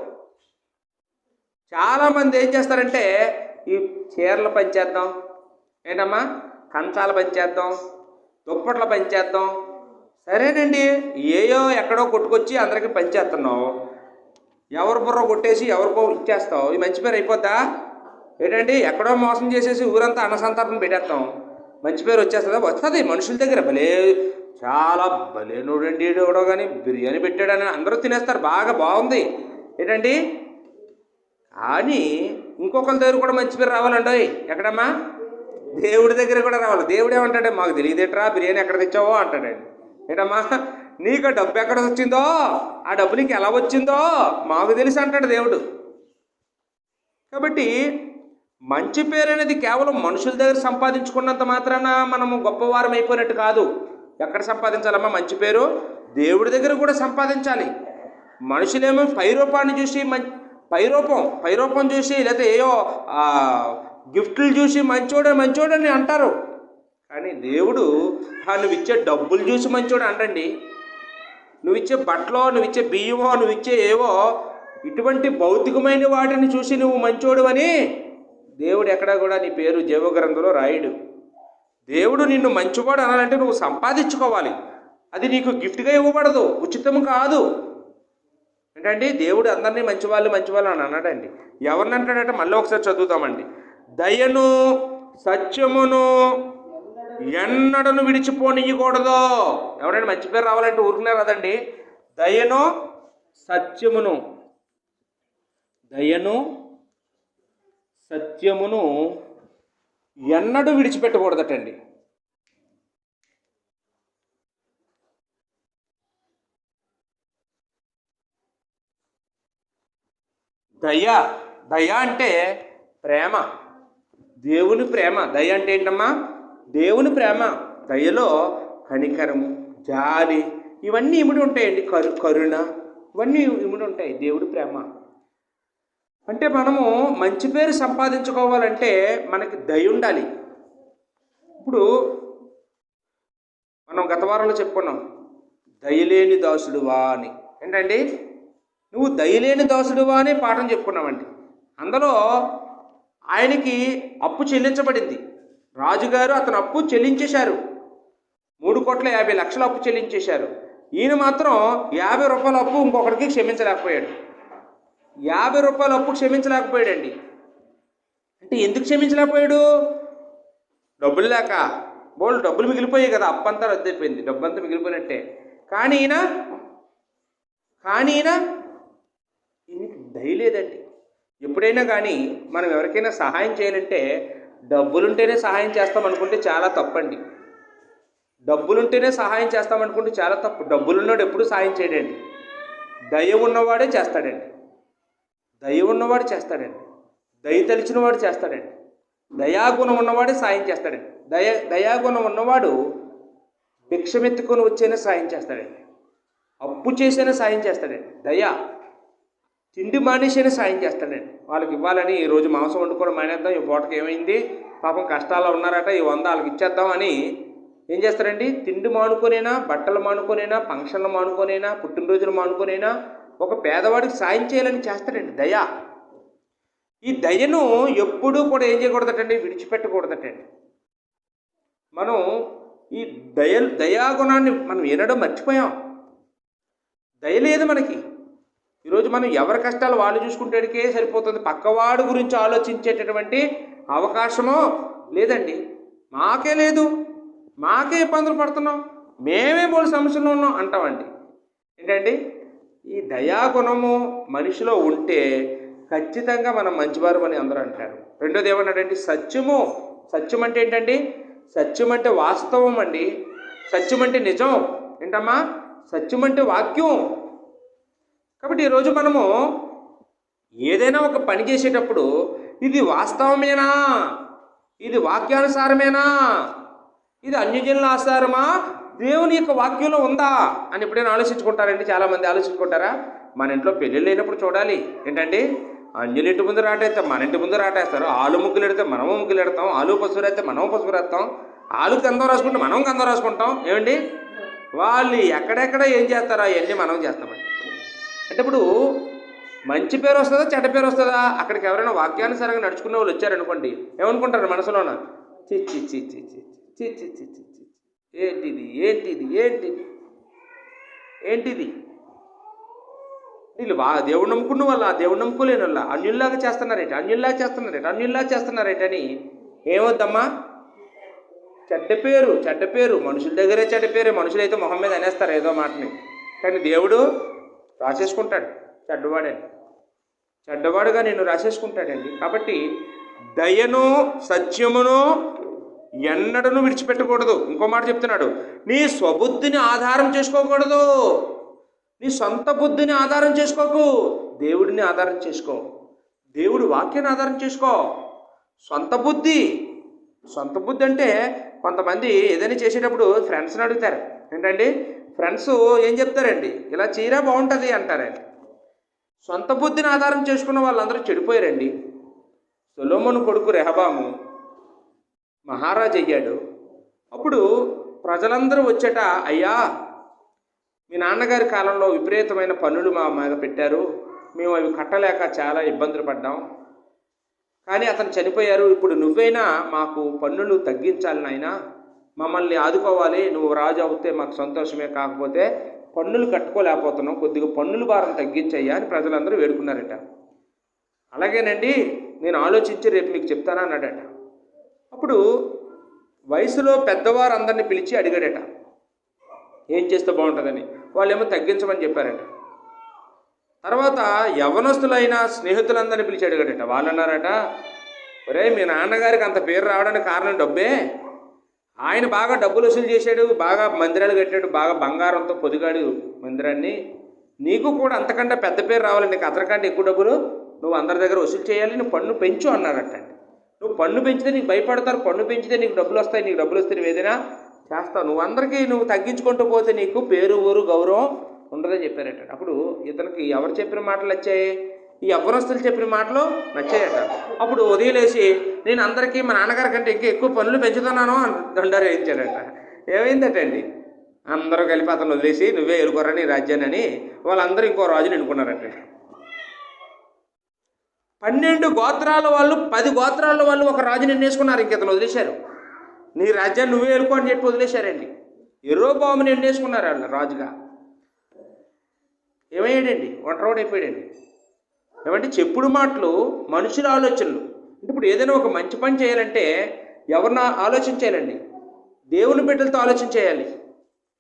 చాలామంది ఏం చేస్తారంటే ఈ చీరలు పంచేద్దాం, ఏంటమ్మా కంచాలు పంచేద్దాం, దుప్పట్లు పంచేద్దాం. సరేనండి, ఏయో ఎక్కడో కొట్టుకొచ్చి అందరికీ పంచేస్తున్నావు. ఎవరి బుర్ర కొట్టేసి ఎవరికో ఇచ్చేస్తావు. ఈ మంచి పేరు అయిపోద్దా? ఏంటండి, ఎక్కడో మోసం చేసేసి ఊరంతా అన్నసంతర్పణ పెట్టేస్తాం. మంచి పేరు వచ్చేస్తుందా? వస్తుంది మనుషుల దగ్గర. చాలా భలేనోడండి ఎవడో కానీ బిర్యానీ పెట్టాడని అందరూ తినేస్తారు, బాగుంది ఏంటండి. కానీ ఇంకొకరి దగ్గర కూడా మంచి పేరు రావాలండి. ఎక్కడమ్మా? దేవుడి దగ్గర కూడా రావాలి. దేవుడు ఏమంటాడు? మాకు తెలియదేట్రా బిర్యానీ ఎక్కడ తెచ్చావో అంటాడండి. ఏంటమ్మా, నీకు డబ్బు ఎక్కడ వచ్చిందో, ఆ డబ్బు నీకు ఎలా వచ్చిందో మాకు తెలిసి అంటాడు దేవుడు. కాబట్టి మంచి పేరు అనేది కేవలం మనుషుల దగ్గర సంపాదించుకున్నంత మాత్రాన మనము గొప్పవారం అయిపోయినట్టు కాదు. ఎక్కడ సంపాదించాలమ్మా మంచి పేరు? దేవుడి దగ్గర కూడా సంపాదించాలి. మనుషులేమో పైరూపాన్ని చూసి పైరూపం చూసి లేకపోతే ఏయో గిఫ్ట్లు చూసి మంచోడని అంటారు. కానీ దేవుడు నువ్వు ఇచ్చే డబ్బులు చూసి మంచోడు అంటండి. నువ్వు ఇచ్చే బట్టలో, నువ్వు ఇచ్చే బియ్యమో, నువ్వు ఇచ్చే ఏవో ఇటువంటి భౌతికమైన వాటిని చూసి నువ్వు మంచోడు అని దేవుడు ఎక్కడా కూడా నీ పేరు జీవగ్రంథంలో రాయడు. దేవుడు నిన్ను మంచివాడు అనాలంటే నువ్వు సంపాదించుకోవాలి. అది నీకు గిఫ్ట్గా ఇవ్వబడదు, ఉచితం కాదు. ఏంటండి, దేవుడు అందరినీ మంచివాళ్ళు అని అన్నాడండి. ఎవరిని అంటాడంటే మళ్ళీ ఒకసారి చదువుతామండి. దయను సత్యమును ఎన్నడను విడిచిపోనియకూడదు. ఎవరైనా మంచి పేరు రావాలంటే ఊరుకునే రాదండి. దయను సత్యమును ఎన్నడూ విడిచిపెట్టకూడదటండి. దయ అంటే ప్రేమ, దేవుని ప్రేమ. దయ అంటే ఏంటమ్మా? దేవుని ప్రేమ. దయలో కనికరము, జాలి ఇవన్నీ ఇమిడి ఉంటాయండి. కరుణ ఇవన్నీ ఇమిడి ఉంటాయి. దేవుడి ప్రేమ అంటే మనము మంచి పేరు సంపాదించుకోవాలంటే మనకి దయ ఉండాలి. ఇప్పుడు మనం గత వారంలో చెప్పుకున్నాం, దయలేని దాసుడువా అని. ఏంటండి, నువ్వు దయలేని దాసుడువా అని పాఠం చెప్పుకున్నామండి. అందులో ఆయనకి అప్పు చెల్లించబడింది. రాజుగారు అతను అప్పు చెల్లించేశారు. 3,50,00,000 అప్పు చెల్లించేశారు. ఈయన మాత్రం 50 రూపాయల అప్పు ఇంకొకరికి క్షమించలేకపోయాడు. 50 రూపాయల అప్పు క్షమించలేకపోయాడండి. అంటే ఎందుకు క్షమించలేకపోయాడు? డబ్బులు లేక. డబ్బులు మిగిలిపోయాయి కదా, అప్పు అంతా రద్దయిపోయింది, డబ్బు అంతా మిగిలిపోయినట్టే. కానీ ఈయనకి దయ లేదండి. ఎప్పుడైనా కానీ మనం ఎవరికైనా సహాయం చేయాలంటే డబ్బులుంటేనే సహాయం చేస్తామనుకుంటే చాలా తప్పండి. డబ్బులుంటేనే సహాయం చేస్తామనుకుంటే చాలా తప్పు. డబ్బులున్నాడు ఎప్పుడు సహాయం చేయడండి. దయ ఉన్నవాడే చేస్తాడండి. దయ ఉన్నవాడు చేస్తాడండి. దయ తెలిసిన వాడు చేస్తాడండి. దయాగుణం ఉన్నవాడే సాయం చేస్తాడండి. దయాగుణం ఉన్నవాడు భిక్షమెత్తుకొని వచ్చేనే సాయం చేస్తాడండి. అప్పు చేసేనే సాయం చేస్తాడండి. తిండి మానేసేనే సాయం చేస్తాడండి. వాళ్ళకి ఇవ్వాలని ఈరోజు మాంసం వండుకోవడం మానేద్దాం, ఈ పూటకి ఏమైంది, పాపం కష్టాల్లో ఉన్నారట, ఈ 100 వాళ్ళకి ఇచ్చేద్దాం అని ఏం చేస్తారండి? తిండి మానుకొనైనా, బట్టలు మానుకొనైనా, ఫంక్షన్లు మానుకొనైనా, పుట్టినరోజులు మానుకొనైనా ఒక పేదవాడికి సాయం చేయాలని చేస్తాడండి. ఈ దయను ఎప్పుడూ కూడా ఏం చేయకూడదటండి? విడిచిపెట్టకూడదటండి. మనం ఈ దయాగుణాన్ని మనం వినడం మర్చిపోయాం. దయ లేదు మనకి. ఈరోజు మనం ఎవరి కష్టాలు వాళ్ళు చూసుకుంటేకే సరిపోతుంది. పక్కవాడు గురించి ఆలోచించేటటువంటి అవకాశమో లేదండి. మాకే లేదు, మాకే ఇబ్బందులు పడుతున్నాం, మేమే మూడు సమస్యలు ఉన్నాం అంటామండి. ఏంటండి, ఈ దయాగుణము మనిషిలో ఉంటే ఖచ్చితంగా మనం మంచివారు అని అందరూ అంటారు. రెండోది ఏమన్నాడండి? సత్యము సత్యం అంటే ఏంటండి? సత్యం అంటే వాస్తవం అండి. సత్యం అంటే నిజం. ఏంటమ్మా? సత్యం అంటే వాక్యం. కాబట్టి ఈరోజు మనము ఏదైనా ఒక పని చేసేటప్పుడు ఇది వాస్తవమేనా, ఇది వాక్యానుసారమేనా, ఇది అన్యజనుల ఆచారమా, దేవుని యొక్క వాక్యంలో ఉందా అని ఎప్పుడైనా ఆలోచించుకుంటారండి? చాలామంది ఆలోచించుకుంటారా? మన ఇంట్లో పెళ్ళిళ్ళు అయినప్పుడు చూడాలి. ఏంటండి, అంజలి ఇంటి ముందు రాటేస్తాం, మన ఇంటి ముందు రాటేస్తారు. ఆలు ముగ్గులు ఎడితే మనము ముగ్గులు ఎడతాం, ఆలు పసుపు రాస్తే మనము పసుపు రాస్తాం, ఆలు గంధం రాసుకుంటే మనం గంధం రాసుకుంటాం. ఏమండి, వాళ్ళు ఎక్కడెక్కడ ఏం చేస్తారో అవన్నీ మనం చేస్తామండి. అంటే ఇప్పుడు మంచి పేరు వస్తుందా చెడ్డ పేరు వస్తుందా? అక్కడికి ఎవరైనా వాక్యానుసారంగా నడుచుకునే వాళ్ళు వచ్చారనుకోండి, ఏమనుకుంటారు మనసులోన? చిచ్చి చిచ్చి చిచ్చి చిచ్చి చిచ్చి చిచ్చి, ఏంటిది ఏంటిది ఏంటిది ఏంటిది? వీళ్ళు దేవుడు నమ్ముకున్న వాళ్ళ, దేవుడు నమ్ముకోలేని వాళ్ళ, అన్యుల్లాగా చేస్తున్నారేటని ఏమొద్దమ్మా? చెడ్డ పేరు మనుషుల దగ్గరే చెడ్డ పేరే. మనుషులైతే మొహం మీద అనేస్తారు ఏదో మాటని, కానీ దేవుడు రాసేసుకుంటాడు చెడ్డవాడుగా నేను రాసేసుకుంటాడండి. కాబట్టి దయను సత్యమును ఎన్నడను విడిచిపెట్టకూడదు. ఇంకో మాట చెప్తున్నాడు, నీ స్వబుద్ధిని ఆధారం చేసుకోకూడదు. నీ సొంత బుద్ధిని ఆధారం చేసుకోకు, దేవుడిని ఆధారం చేసుకో, దేవుడి వాక్యాన్ని ఆధారం చేసుకో. సొంత బుద్ధి అంటే కొంతమంది ఏదైనా చేసేటప్పుడు ఫ్రెండ్స్ని అడుగుతారు. ఏంటండి, ఫ్రెండ్స్ ఏం చెప్తారండి? ఇలా చీరా బాగుంటుంది అంటారండి. సొంత బుద్ధిని ఆధారం చేసుకున్న వాళ్ళందరూ చెడిపోయారండి. సొలొమోను కొడుకు రెహబాము మహారాజు అయ్యాడు. అప్పుడు ప్రజలందరూ వచ్చేట, అయ్యా మీ నాన్నగారి కాలంలో విపరీతమైన పన్నులు మా మీద పెట్టారు, మేము అవి కట్టలేక చాలా ఇబ్బందులు పడ్డాం, కానీ అతను చనిపోయారు. ఇప్పుడు నువ్వైనా మాకు పన్నులు తగ్గించాలి నాయనా, మమ్మల్ని ఆదుకోవాలి, నువ్వు రాజు అవుతే మాకు సంతోషమే, కాకపోతే పన్నులు కట్టుకోలేకపోతున్నాం, కొద్దిగా పన్నుల భారం తగ్గించయ్యా అని ప్రజలందరూ వేడుకున్నారట. అలాగేనండి, నేను ఆలోచించి రేపు మీకు చెప్తానా అన్నాడట. అప్పుడు వయసులో పెద్దవారు అందరినీ పిలిచి అడిగాడట, ఏం చేస్తే బాగుంటుందని. వాళ్ళేమో తగ్గించమని చెప్పారట. తర్వాత యవనస్తులైన స్నేహితులందరినీ పిలిచి అడిగాడట. వాళ్ళు అన్నారట, ఒరే మీ నాన్నగారికి అంత పేరు రావడానికి కారణం డబ్బే, ఆయన బాగా డబ్బులు వసూలు చేశాడు, బాగా మందిరాలు కట్టాడు, బాగా బంగారంతో పొదిగాడు మందిరాన్ని, నీకు కూడా అంతకంటే పెద్ద పేరు రావాలండి, నీకు అంతకంటే ఎక్కువ డబ్బులు నువ్వు అందరి దగ్గర వసూలు చేయాలి, నువ్వు పన్ను పెంచు అన్నారట. నువ్వు పన్ను పెంచితే నీకు భయపడతారు, పన్ను పెంచితే నీకు డబ్బులు వస్తాయి, నీకు డబ్బులు వస్తే నువ్వు ఏదైనా చేస్తావు, నువ్వు అందరికీ నువ్వు తగ్గించుకుంటూ పోతే నీకు పేరు ఊరు గౌరవం ఉండదని చెప్పారట. అప్పుడు ఇతనికి ఎవరు చెప్పిన మాటలు నచ్చాయి? ఈ యవ్వనస్తులు చెప్పిన మాటలు నచ్చాయట. అప్పుడు ఉదయలేసి, నేను అందరికీ మా నాన్నగారి కంటే ఇంకా ఎక్కువ పనులు పెంచుతున్నాను అని దండారు వేయించాడట. ఏమైందటండి, అందరూ కలిపి అతను వదిలేసి నువ్వే ఎలుకోరా నీ రాజ్యాన్ని అని వాళ్ళందరూ ఇంకో రాజుని ఎన్నుకున్నారట. 12 గోత్రాల వాళ్ళు 10 గోత్రాల వాళ్ళు ఒక రాజుని ఎన్నేసుకున్నారు, ఇంక ఇతను వదిలేశారు. నీ రాజ్యాన్ని నువ్వే ఎలుకో అని చెప్పి వదిలేశారండి. యెరోబాముని ఎన్నేసుకున్నారు వాళ్ళు రాజుగా. ఏమయ్యాడండి? ఒంటరోడు అయిపోయాడండి. ఏమంటే చెప్పుడు మాటలు మనుషుల ఆలోచనలు. అంటే ఇప్పుడు ఏదైనా ఒక మంచి పని చేయాలంటే ఎవరిని ఆలోచించాలండి? దేవుని బిడ్డలతో ఆలోచించేయాలి.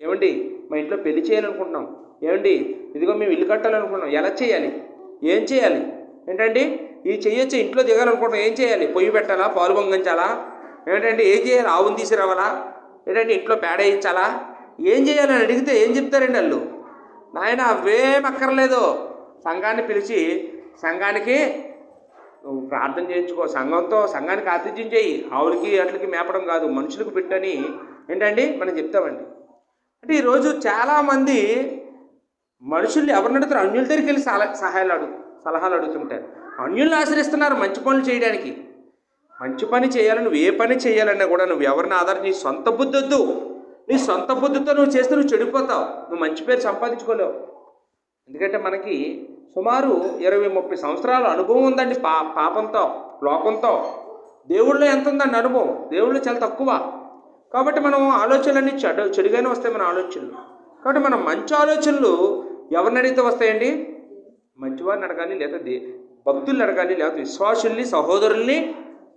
ఏమండి, మా ఇంట్లో పెళ్లి చేయాలనుకుంటున్నాం, ఏమండి ఇదిగో మేము ఇల్లు కట్టాలనుకుంటున్నాం, ఎలా చేయాలి, ఏం చేయాలి, ఏంటండి ఇది చెయ్యొచ్చు, ఇంట్లో దిగాలనుకుంటున్నాం, ఏం చేయాలి, పొయ్యి పెట్టాలా, పాలు పొంగించాలా, ఏంటంటే ఏం చేయాలి, ఆవును తీసుకురావాలా, ఏంటంటే ఇంట్లో పేడ వేయించాలా, ఏం చేయాలని అడిగితే ఏం చెప్తారండి వాళ్ళు? నాయన అవేం అక్కర్లేదు, సంఘాన్ని పిలిచి సంఘానికి నువ్వు ప్రార్థన చేయించుకో, సంఘానికి ఆతిథ్యం చేయి, ఆవులకి అట్లకి మేపడం కాదు, మనుషులకు పెట్టని ఏంటండి మనం చెప్తామండి. అంటే ఈరోజు చాలామంది మనుషుల్ని ఎవరిని అడుగుతారు? అన్యుల దగ్గరికి వెళ్ళి సలహాలు అడుగుతుంటారు. అన్యుల్ని ఆశ్రయిస్తున్నారు మంచి పనులు చేయడానికి. మంచి పని చేయాలని, నువ్వు ఏ పని చేయాలన్నా కూడా నువ్వు ఎవరిని ఆధారం, నీ సొంత బుద్ధి వద్దు. నీ సొంత బుద్ధితో నువ్వు చేస్తే నువ్వు చెడిపోతావు, నువ్వు మంచి పేరు సంపాదించుకోలేవు. ఎందుకంటే మనకి సుమారు 20-30 సంవత్సరాల అనుభవం ఉందండి పాపంతో, లోకంతో. దేవుళ్ళో ఎంత ఉందండి అనుభవం? దేవుళ్ళు చాలా తక్కువ. కాబట్టి మనం ఆలోచనలన్నీ చెడుగానే వస్తాయి మన ఆలోచనలు. కాబట్టి మనం మంచి ఆలోచనలు ఎవరిని అడిగితే వస్తాయండి? మంచివారిని అడగాలి, లేదా భక్తుల్ని అడగాలి, లేకపోతే విశ్వాసుల్ని, సహోదరుల్ని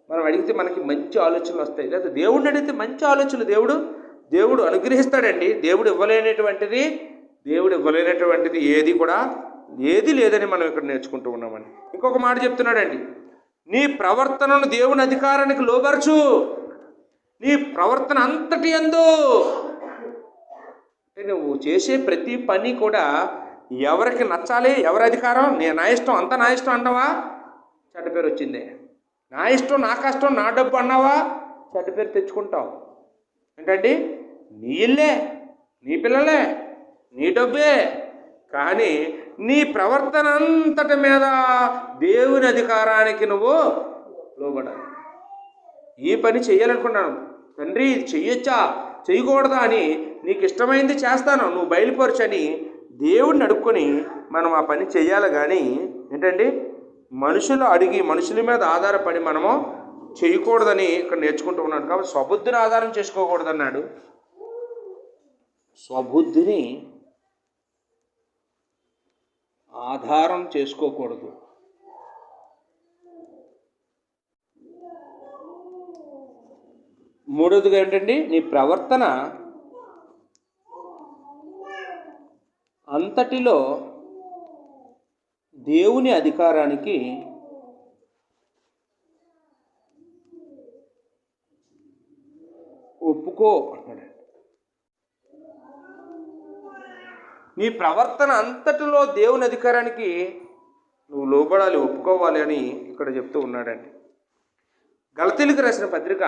మనం అడిగితే మనకి మంచి ఆలోచనలు వస్తాయి. లేదా దేవుడిని అడిగితే మంచి ఆలోచనలు దేవుడు అనుగ్రహిస్తాడండి. దేవుడు ఇవ్వలేనటువంటిది ఏది లేదని మనం ఇక్కడ నేర్చుకుంటూ ఉన్నామండి. ఇంకొక మాట చెప్తున్నాడండి, నీ ప్రవర్తనను దేవుని అధికారానికి లోబరచు. నీ ప్రవర్తన అంతటి యందు. అంటే నువ్వు చేసే ప్రతి పని కూడా ఎవరికి నచ్చాలి, ఎవరి అధికారం, నా ఇష్టం అంతా నా ఇష్టం అన్నావా, చెడ్డ పేరు వచ్చింది. నా ఇష్టం నా కష్టం నా డబ్బు అన్నావా, చెడ్డ పేరు తెచ్చుకుంటావు. ఏంటండి, నీ ఇల్లే, నీ పిల్లలే, నీ డబ్బే, కానీ నీ ప్రవర్తన అంతటి మీద దేవుని అధికారానికి నువ్వు లోబడాలి. ఈ పని చెయ్యాలనుకున్నాను తండ్రి, ఇది చెయ్యొచ్చా చేయకూడదా అని నీకు ఇష్టమైంది చేస్తాను, నువ్వు బయలుపరచని దేవుడిని అడుక్కొని మనం ఆ పని చెయ్యాలి. కానీ ఏంటండి, మనుషులు అడిగి మనుషుల మీద ఆధారపడి మనము చేయకూడదని ఇక్కడ నేర్చుకుంటూ ఉన్నాడు. కాబట్టి స్వబుద్ధిని ఆధారం చేసుకోకూడదన్నాడు. స్వబుద్ధిని ఆధారం చేసుకోకూడదు. మూడవదిగా ఏంటండి, నీ ప్రవర్తన అంతటిలో దేవుని అధికారానికి ఒప్పుకో అంటాడు. నీ ప్రవర్తన అంతటిలో దేవుని అధికారానికి నువ్వు లోబడాలి, ఒప్పుకోవాలి అని ఇక్కడ చెప్తూ ఉన్నాడండి. గలతీలకు రాసిన పత్రిక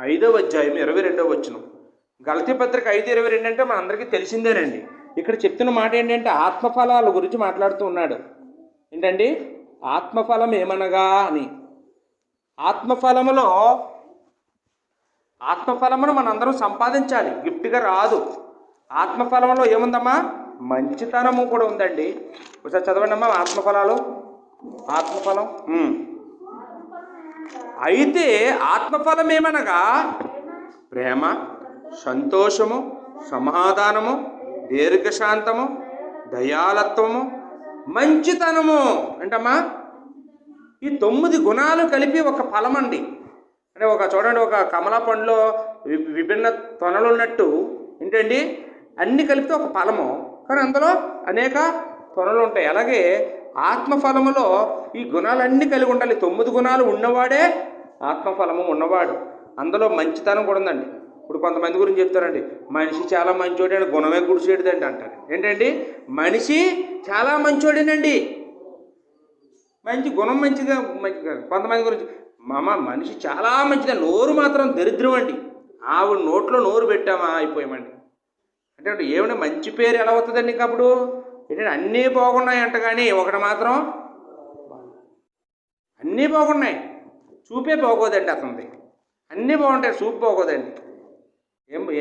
5వ అధ్యాయం 22వ వచనం. గలతీ పత్రిక 5:22 అంటే మనందరికీ తెలిసిందేనండి. ఇక్కడ చెప్తున్న మాట ఏంటంటే ఆత్మఫలాల గురించి మాట్లాడుతూ ఉన్నాడు. ఏంటండి, ఆత్మఫలం ఏమనగా అని. ఆత్మఫలమును మనందరం సంపాదించాలి, గిఫ్ట్గా రాదు. ఆత్మఫలంలో ఏముందమ్మా, మంచితనము కూడా ఉందండి. ఒకసారి చదవండి అమ్మా ఆత్మఫలం. అయితే ఆత్మఫలం ఏమనగా ప్రేమ, సంతోషము, సమాధానము, దీర్ఘశాంతము, దయాలత్వము, మంచితనము అంటమ్మా. ఈ 9 గుణాలు కలిపి ఒక ఫలం అండి. అంటే చూడండి, ఒక కమలా పండులో విభిన్న తొనలు ఉన్నట్టు ఏంటండి, అన్నీ కలిపితే ఒక ఫలము, కానీ అందులో అనేక తొనలు ఉంటాయి. అలాగే ఆత్మఫలములో ఈ గుణాలన్నీ కలిగి ఉండాలి. 9 గుణాలు ఉన్నవాడే ఆత్మఫలము ఉన్నవాడు. అందులో మంచితనం కూడా ఉందండి. ఇప్పుడు కొంతమంది గురించి చెప్తారండి, మనిషి చాలా మంచోడే, గుణమే గుడిసేడుదండి అంటారు. ఏంటండి, మనిషి చాలా మంచోడేనండి, మంచి గుణం మంచిగా కొంతమంది గురించి మనిషి చాలా మంచిదా, నోరు మాత్రం దరిద్రం అండి, ఆవిడ నోట్లో నోరు పెట్టామా అయిపోయామండి. అంటే ఏమైనా మంచి పేరు ఎలా అవుతుందండి? ఇంకా అప్పుడు ఏంటంటే అన్నీ బాగున్నాయి అంట, కానీ ఒకటి మాత్రం అన్నీ బాగున్నాయి, చూపే బాగోదండి అతనిది. అన్నీ బాగుంటాయి, చూపు బాగోదండి.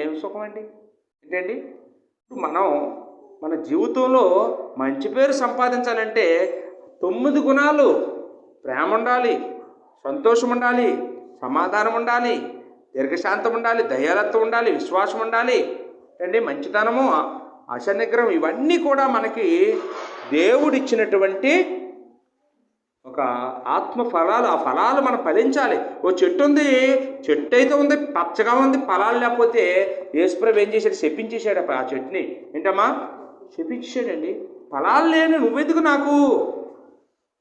ఏం సుఖం అండి? ఏంటండి, ఇప్పుడు మన జీవితంలో మంచి పేరు సంపాదించాలంటే 9 గుణాలు, ప్రేమ ఉండాలి, సంతోషం ఉండాలి, సమాధానం ఉండాలి, దీర్ఘశాంతం ఉండాలి, దయాలత్వం ఉండాలి, విశ్వాసం ఉండాలి అండి, మంచితనము, అశనిగ్రహం, ఇవన్నీ కూడా మనకి దేవుడిచ్చినటువంటి ఒక ఆత్మ ఫలాలు. ఆ ఫలాలు మనం ఫలించాలి. ఓ చెట్టు ఉంది, చెట్టు అయితే ఉంది, పచ్చగా ఉంది, ఫలాలు లేకపోతే యేసుప్రభు ఏం చేశాడు? శపించేశాడు ఆ చెట్టుని. ఏంటమ్మా, శపించేశాడండి. ఫలాలు లేని నువ్వెందుకు నాకు,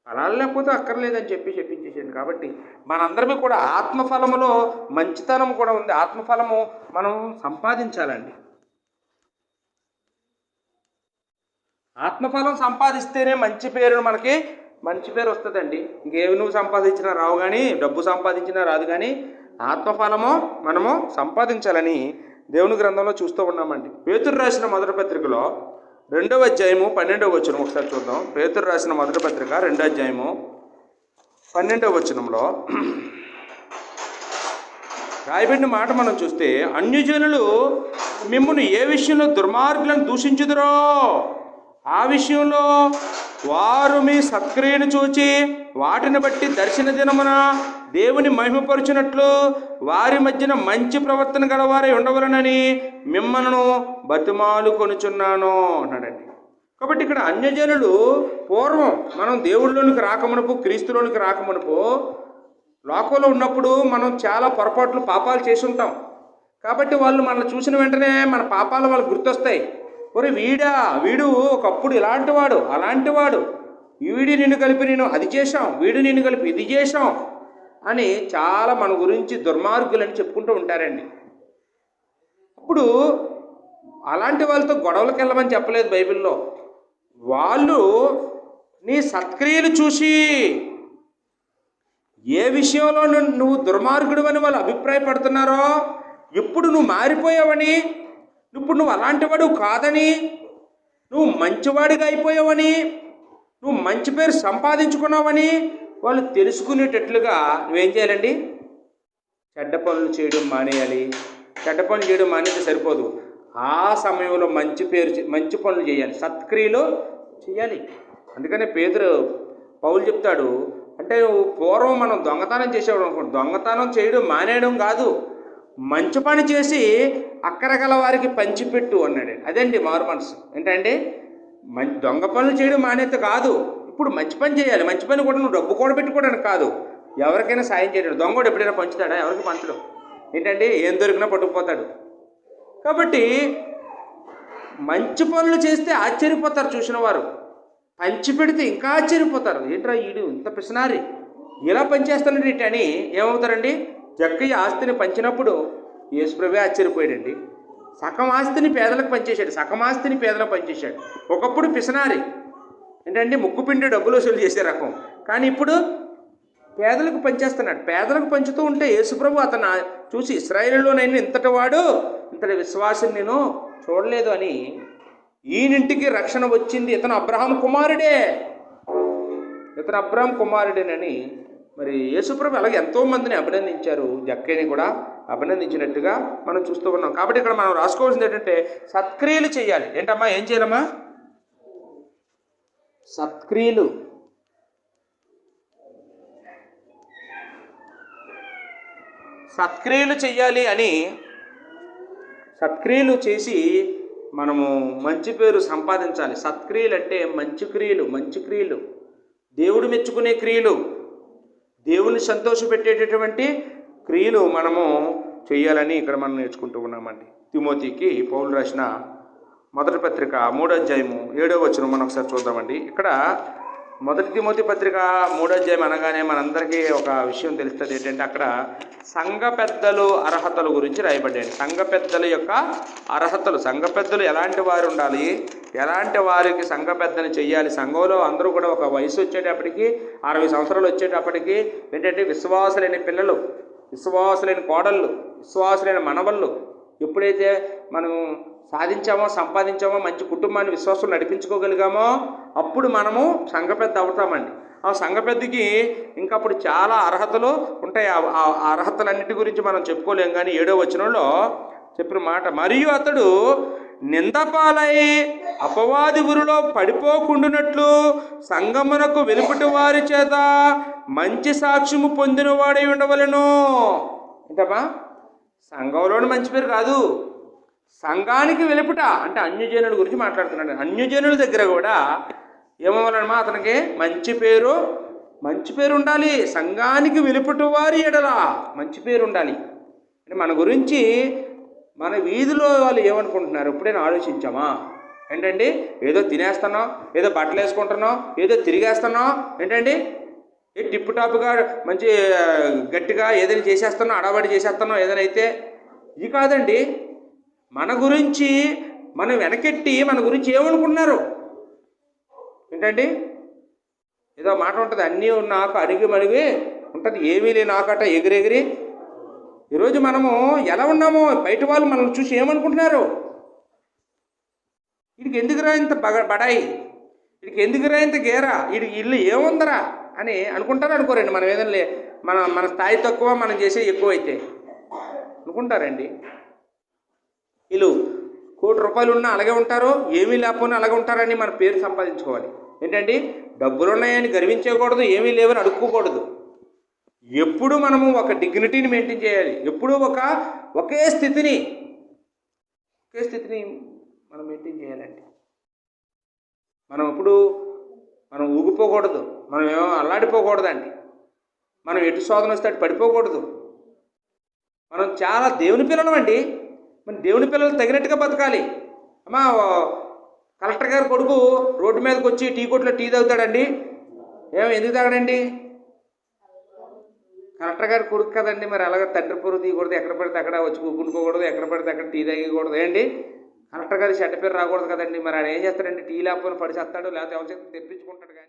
ఫలాలు లేకపోతే అక్కర్లేదని చెప్పి చెప్పించేసాడు. కాబట్టి మనందరికీ కూడా ఆత్మఫలములో మంచితనం కూడా ఉంది. ఆత్మఫలము మనం సంపాదించాలండి. ఆత్మఫలం సంపాదిస్తేనే మంచి పేరు వస్తుందండి. ఇంకేవి నువ్వు సంపాదించినా రావు, కానీ డబ్బు సంపాదించినా రాదు, కానీ ఆత్మఫలము మనము సంపాదించాలని దేవుని గ్రంథంలో చూస్తూ ఉన్నామండి. పేతురు రాసిన మొదటి పత్రికలో 2వ అధ్యాయము 12వ వచనం ఒకసారి చూద్దాం. పేతురు రాసిన మొదటి పత్రిక 2వ అధ్యాయము 12వ వచనంలో రాయబడిన మాట మనం చూస్తే, అన్యజనులు మిమ్మును ఏ విషయంలో దుర్మార్గులను దూషించుదురో ఆ విషయంలో వారు మీ సత్క్రియను చూచి వాటిని బట్టి దర్శన దినమున దేవుని మహిమపరుచినట్లు వారి మధ్యన మంచి ప్రవర్తన గలవారై ఉండవలనని మిమ్మల్ని బతిమాలు కొనుచున్నాను అన్నాడండి. కాబట్టి ఇక్కడ అన్యజనులు పూర్వం మనం దేవుళ్ళలోనికి రాకమునుపు, క్రీస్తులోనికి రాకమునుపు లోకంలో ఉన్నప్పుడు మనం చాలా పొరపాట్లు, పాపాలు చేసి ఉంటాం. కాబట్టి వాళ్ళు మనల్ని చూసిన వెంటనే మన పాపాలు వాళ్ళకి గుర్తొస్తాయి. ఒరే వీడు ఒకప్పుడు ఇలాంటి వాడు, అలాంటి వాడు, వీడి నిన్ను కలిపి నేను అది చేశాం, వీడు నిన్ను కలిపి ఇది చేశాం అని చాలా మన గురించి దుర్మార్గులని చెప్పుకుంటూ ఉంటారండి. ఇప్పుడు అలాంటి వాళ్ళతో గొడవలకు వెళ్ళమని చెప్పలేదు బైబిల్లో. వాళ్ళు నీ సత్క్రియలు చూసి ఏ విషయంలో నువ్వు దుర్మార్గుడు అని వాళ్ళు అభిప్రాయపడుతున్నారో, ఇప్పుడు నువ్వు మారిపోయావని, ఇప్పుడు నువ్వు అలాంటి వాడు కాదని, నువ్వు మంచివాడిగా అయిపోయావని, నువ్వు మంచి పేరు సంపాదించుకున్నావని వాళ్ళు తెలుసుకునేటట్లుగా నువ్వేం చేయాలండి? చెడ్డ పనులు చేయడం మానేయాలి. చెడ్డ పనులు చేయడం మానేస్తే సరిపోదు, ఆ సమయంలో మంచి పనులు చేయాలి, సత్క్రియలు చేయాలి. అందుకనే పౌలు చెప్తాడు, అంటే పూర్వం మనం దొంగతనం చేసేవాడు అనుకోండి, దొంగతనం చేయడం మానేయడం కాదు, మంచి పని చేసి అక్కరగల వారికి పంచిపెట్టు అన్నాడు. అదండి మారు మనసు. ఏంటంటే దొంగ పనులు చేయడం మానేస్తే కాదు, ఇప్పుడు మంచి పని చేయాలి. మంచి పని కూడా నువ్వు డబ్బు కూడబెట్టుకోవడానికి కాదు, ఎవరికైనా సాయం చేయడం. దొంగడు ఎప్పుడైనా పంచుతాడా? ఎవరికి పంచడం. ఏంటంటే ఏం దొరికినా పట్టుకుపోతాడు. కాబట్టి మంచి పనులు చేస్తే ఆశ్చర్యపోతారు చూసిన వారు, పంచి పెడితే ఇంకా ఆశ్చర్యపోతారు. ఏంట్రా ఈడు ఇంత పిసినారి, ఇలా పనిచేస్తున్నాడు ఏంటి అని ఏమవుతారండి? జక్కయ్య ఆస్తిని పంచినప్పుడు యేసుప్రభువే ఆశ్చర్యపోయాడండి. సగం ఆస్తిని పేదలకు పనిచేశాడు, సగం ఆస్తిని పేదలకు పనిచేశాడు. ఒకప్పుడు పిసినారి ఏంటంటే ముక్కుపిండి డబ్బులు వసూలు చేసే రకం, కానీ ఇప్పుడు పేదలకు పంచేస్తున్నాడు. పేదలకు పంచుతూ ఉంటే యేసుప్రభు అతను చూసి, ఇశ్రాయేలులోనైనా ఇంతటి వాడు, ఇంతటి విశ్వాసం నేను చూడలేదు అని, ఈయనింటికి రక్షణ వచ్చింది, ఇతను అబ్రహాం కుమారుడేనని మరి యేసుప్రభు అలాగే ఎంతోమందిని అభినందించారు. జక్కయ్యని కూడా అభినందించినట్టుగా మనం చూస్తూ ఉన్నాం. కాబట్టి ఇక్కడ మనం రాసుకోవాల్సింది ఏంటంటే సత్క్రియలు చేయాలి. ఏంటమ్మా, ఏం చేయాలమ్మా? సత్క్రియలు చెయ్యాలి అని, సత్క్రియలు చేసి మనము మంచి పేరు సంపాదించాలి. సత్క్రియలు అంటే మంచి క్రియలు, దేవుడు మెచ్చుకునే క్రియలు, దేవుని సంతోషపెట్టేటటువంటి క్రియలు మనము చేయాలని ఇక్కడ మనం నేర్చుకుంటూ ఉన్నామండి. తిమోతికి పౌలు రాసిన మొదటి పత్రిక 3వ అధ్యాయము 7వ వచనం మనం ఒకసారి చూద్దామండి. ఇక్కడ మొదటి తిమోతి పత్రిక 3వ అధ్యాయం అనగానే మనందరికీ ఒక విషయం తెలుస్తుంది. ఏంటంటే అక్కడ సంఘ పెద్దలు అర్హతల గురించి రాయబడ్డాయి. సంఘ పెద్దల యొక్క అర్హతలు, సంఘ పెద్దలు ఎలాంటి వారు ఉండాలి, ఎలాంటి వారికి సంఘ పెద్దని చెయ్యాలి. సంఘంలో అందరూ కూడా ఒక వయసు వచ్చేటప్పటికి, 60 సంవత్సరాలు వచ్చేటప్పటికి ఏంటంటే విశ్వాసులైన పిల్లలు, విశ్వాసులైన కోడళ్ళు, విశ్వాసులైన మనవళ్ళు ఎప్పుడైతే మనం సంపాదించామో, మంచి కుటుంబాన్ని విశ్వాసం నడిపించుకోగలిగామో, అప్పుడు మనము సంఘ పెద్ద అవుతామండి. ఆ సంఘ పెద్దకి ఇంకా అప్పుడు చాలా అర్హతలు ఉంటాయి. ఆ అర్హతలన్నిటి గురించి మనం చెప్పుకోలేం. కానీ 7వ వచనంలో చెప్పిన మాట, మరియు అతడు నిందపాలై అపవాది ఉరిలో పడిపోకుండునట్లు సంఘమునకు వెలుపటి వారి చేత మంచి సాక్ష్యము పొందిన వాడై ఉండవలెను. ఏంటమ్మా? సంఘంలోని మంచి పేరు కాదు, సంఘానికి వెలుపట అంటే అన్యజనుల గురించి మాట్లాడుతున్నాడు. అన్యజనుల దగ్గర కూడా ఏమవ్వాలమ్మా? అతనికి మంచి పేరు ఉండాలి. సంఘానికి వెలుపటి వారి ఎడల మంచి పేరు ఉండాలి. అంటే మన గురించి మన వీధిలో వాళ్ళు ఏమనుకుంటున్నారు ఎప్పుడైనా ఆలోచించామా? ఏంటండి, ఏదో తినేస్తున్నాం, ఏదో బట్టలు వేసుకుంటున్నాం, ఏదో తిరిగేస్తున్నాం, ఏంటండి టిప్ టాప్గా మంచి గట్టిగా ఏదైనా చేసేస్తున్నాం, అడాబడి చేసేస్తున్నాం ఏదైనా అయితే. ఇది కాదండి. మన గురించి మనం వెనకెట్టి మన గురించి ఏమనుకుంటున్నారు ఏంటండి? ఏదో మాట ఉంటుంది, అన్నీ నాకు అడిగి మడిగి ఉంటుంది, ఏమీ లే నాకట ఎగిరెగిరి. ఈరోజు మనము ఎలా ఉన్నామో బయట వాళ్ళు మనం చూసి ఏమనుకుంటున్నారు? వీడికి ఎందుకురా ఇంత బడాయి, వీడికి ఎందుకురా ఇంత గేరా, వీడికి ఇల్లు ఏముందరా అని అనుకుంటారు. అనుకోరండి. మనం ఏదైనా మన స్థాయి తక్కువ, మనం చేసేది ఎక్కువ అయితే అనుకుంటారండి. వీళ్ళు ₹1,00,00,000 ఉన్నా అలాగే ఉంటారు, ఏమీ లేకపోయినా అలాగే ఉంటారని మన పేరు సంపాదించుకోవాలి. ఏంటండి, డబ్బులు ఉన్నాయని గర్వించకూడదు, ఏమీ లేవని అడుక్కోకూడదు. ఎప్పుడు మనము ఒక డిగ్నిటీని మెయింటైన్ చేయాలి. ఎప్పుడూ ఒకే స్థితిని మనం మెయింటైన్ చేయాలండి. మనం ఊగిపోకూడదు, మనం ఏమో అల్లాడిపోకూడదండి. మనం ఎటు శోధన వస్తే అటు పడిపోకూడదు. మనం చాలా దేవుని పిల్లలం అండి. మన దేవుని పిల్లలు తగినట్టుగా బతకాలి. అమ్మా, కలెక్టర్ గారి కొడుకు రోడ్డు మీదకి వచ్చి టీ కొట్లో టీ తాగుతాడండి. ఎందుకు తాగడండి? కలెక్టర్ గారి కొడుకు కదండి, మరి అలాగే తండ్రి పొరుగు తీయకూడదు, ఎక్కడ పడితే అక్కడ వచ్చి కూకుంటుకోకూడదు, ఎక్కడ పడితే అక్కడ టీ తాగకూడదు ఏంటి. కలెక్టర్ గారి చెడ్డ పేరు రాకూడదు కదండి. మరి ఆయన ఏం చేస్తాడండి, టీ లేకపోతే పడిచేస్తాడు, లేకపోతే ఎవరి చేత తెప్పించుకుంటాడు కానీ.